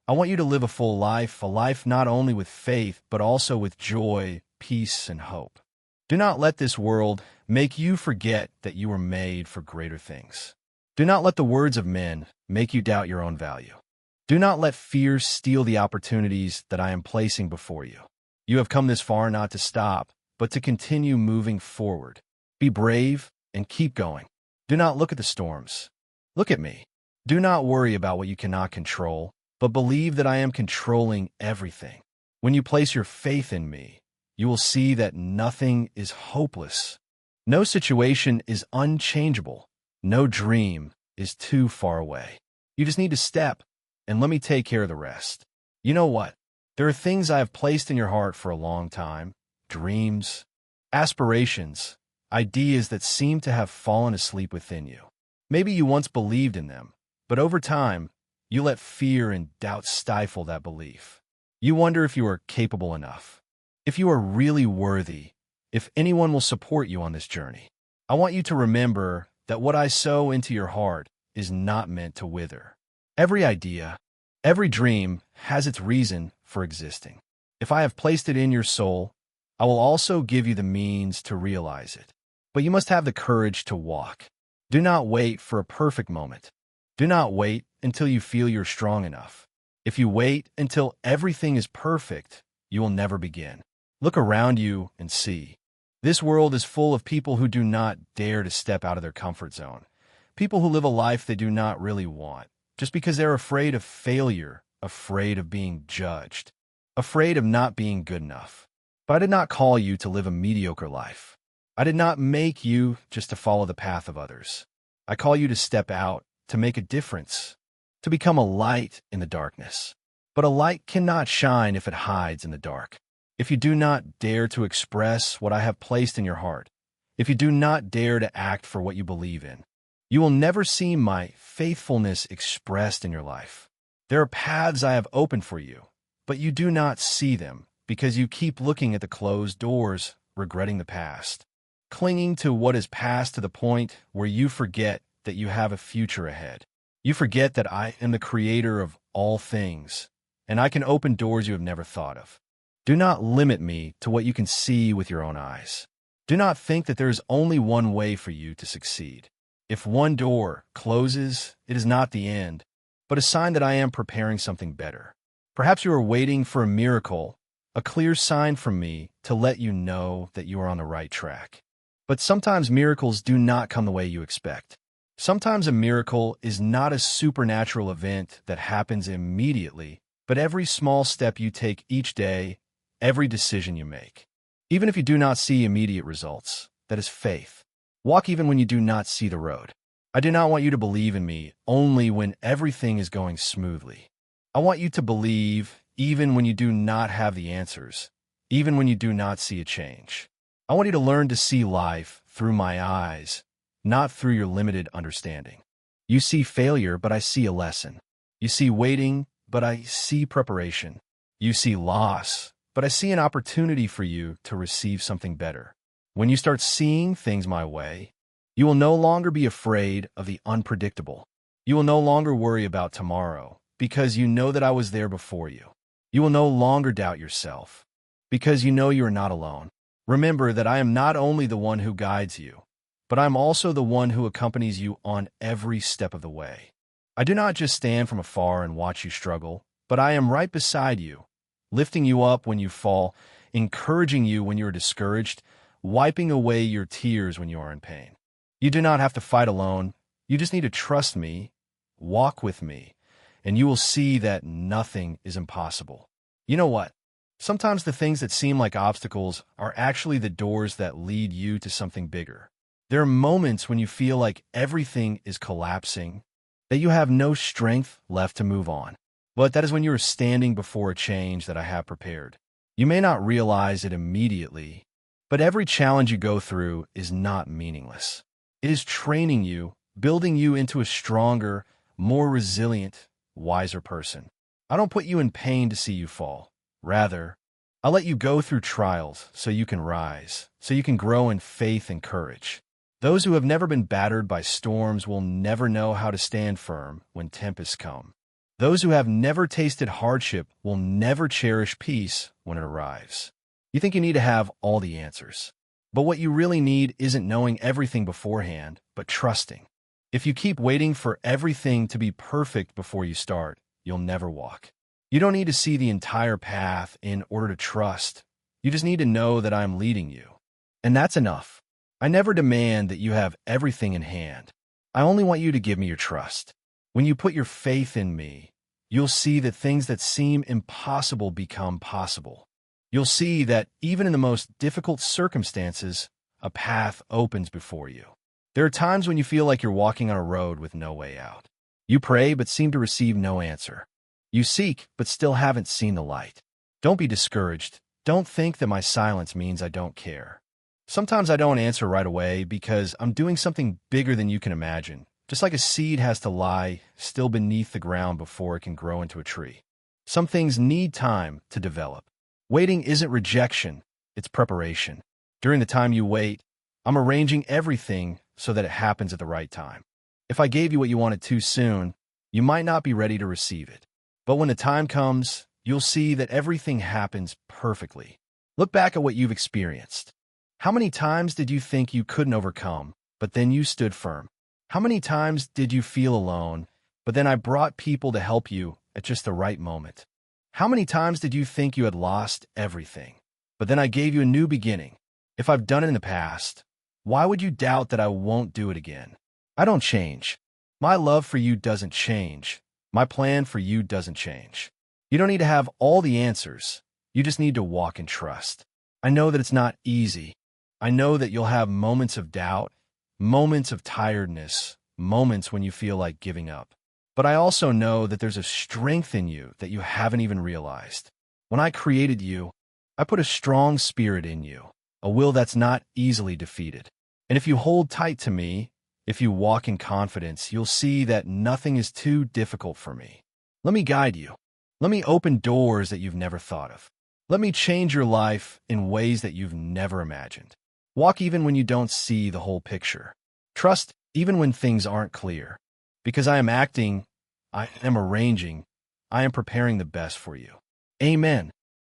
I want you to live a full life, a life not only with faith, but also with joy, peace, and hope. Do not let this world make you forget that you were made for greater things. Do not let the words of men make you doubt your own value. Do not let fear steal the opportunities that I am placing before you. You have come this far not to stop, but to continue moving forward. Be brave and keep going. Do not look at the storms. Look at me. Do not worry about what you cannot control, but believe that I am controlling everything. When you place your faith in me, you will see that nothing is hopeless. No situation is unchangeable. No dream is too far away. You just need to step, and let me take care of the rest. You know what? There are things I have placed in your heart for a long time. Dreams, aspirations, ideas that seem to have fallen asleep within you. Maybe you once believed in them, but over time, you let fear and doubt stifle that belief. You wonder if you are capable enough, if you are really worthy, if anyone will support you on this journey. I want you to remember that what I sow into your heart is not meant to wither. Every idea, every dream has its reason for existing. If I have placed it in your soul, I will also give you the means to realize it. But you must have the courage to walk. Do not wait for a perfect moment. Do not wait until you feel you're strong enough. If you wait until everything is perfect, you will never begin. Look around you and see. This world is full of people who do not dare to step out of their comfort zone. People who live a life they do not really want, just because they're afraid of failure, afraid of being judged, afraid of not being good enough. But I did not call you to live a mediocre life. I did not make you just to follow the path of others. I call you to step out, to make a difference, to become a light in the darkness. But a light cannot shine if it hides in the dark. If you do not dare to express what I have placed in your heart, if you do not dare to act for what you believe in, you will never see my faithfulness expressed in your life. There are paths I have opened for you, but you do not see them because you keep looking at the closed doors, regretting the past, clinging to what is past to the point where you forget that you have a future ahead. You forget that I am the creator of all things, and I can open doors you have never thought of. Do not limit me to what you can see with your own eyes. Do not think that there is only one way for you to succeed. If one door closes, it is not the end, but a sign that I am preparing something better. Perhaps you are waiting for a miracle, a clear sign from me to let you know that you are on the right track. But sometimes miracles do not come the way you expect. Sometimes a miracle is not a supernatural event that happens immediately, but every small step you take each day, every decision you make. Even if you do not see immediate results, that is faith. Walk even when you do not see the road. I do not want you to believe in me only when everything is going smoothly. I want you to believe even when you do not have the answers, even when you do not see a change. I want you to learn to see life through my eyes, not through your limited understanding. You see failure, but I see a lesson. You see waiting, but I see preparation. You see loss, but I see an opportunity for you to receive something better. When you start seeing things my way, you will no longer be afraid of the unpredictable. You will no longer worry about tomorrow because you know that I was there before you. You will no longer doubt yourself because you know you are not alone. Remember that I am not only the one who guides you, but I'm also the one who accompanies you on every step of the way. I do not just stand from afar and watch you struggle, but I am right beside you, lifting you up when you fall, encouraging you when you are discouraged, wiping away your tears when you are in pain. You do not have to fight alone. You just need to trust me, walk with me, and you will see that nothing is impossible. You know what? Sometimes the things that seem like obstacles are actually the doors that lead you to something bigger. There are moments when you feel like everything is collapsing, that you have no strength left to move on. But that is when you are standing before a change that I have prepared. You may not realize it immediately, but every challenge you go through is not meaningless. It is training you, building you into a stronger, more resilient, wiser person. I don't put you in pain to see you fall. Rather, I let you go through trials so you can rise, so you can grow in faith and courage. Those who have never been battered by storms will never know how to stand firm when tempests come. Those who have never tasted hardship will never cherish peace when it arrives. You think you need to have all the answers. But what you really need isn't knowing everything beforehand, but trusting. If you keep waiting for everything to be perfect before you start, you'll never walk. You don't need to see the entire path in order to trust. You just need to know that I'm leading you. And that's enough. I never demand that you have everything in hand. I only want you to give me your trust. When you put your faith in me, you'll see that things that seem impossible become possible. You'll see that even in the most difficult circumstances, a path opens before you. There are times when you feel like you're walking on a road with no way out. You pray but seem to receive no answer. You seek but still haven't seen the light. Don't be discouraged. Don't think that my silence means I don't care. Sometimes I don't answer right away because I'm doing something bigger than you can imagine. Just like a seed has to lie still beneath the ground before it can grow into a tree. Some things need time to develop. Waiting isn't rejection, it's preparation. During the time you wait, I'm arranging everything so that it happens at the right time. If I gave you what you wanted too soon, you might not be ready to receive it. But when the time comes, you'll see that everything happens perfectly. Look back at what you've experienced. How many times did you think you couldn't overcome, but then you stood firm? How many times did you feel alone, but then I brought people to help you at just the right moment? How many times did you think you had lost everything, but then I gave you a new beginning? If I've done it in the past, why would you doubt that I won't do it again? I don't change. My love for you doesn't change. My plan for you doesn't change. You don't need to have all the answers. You just need to walk in trust. I know that it's not easy. I know that you'll have moments of doubt, moments of tiredness, moments when you feel like giving up. But I also know that there's a strength in you that you haven't even realized. When I created you, I put a strong spirit in you, a will that's not easily defeated. And if you hold tight to me, if you walk in confidence, you'll see that nothing is too difficult for me. Let me guide you. Let me open doors that you've never thought of. Let me change your life in ways that you've never imagined. Walk even when you don't see the whole picture. Trust even when things aren't clear. Because I am acting, I am arranging, I am preparing the best for you. Amen.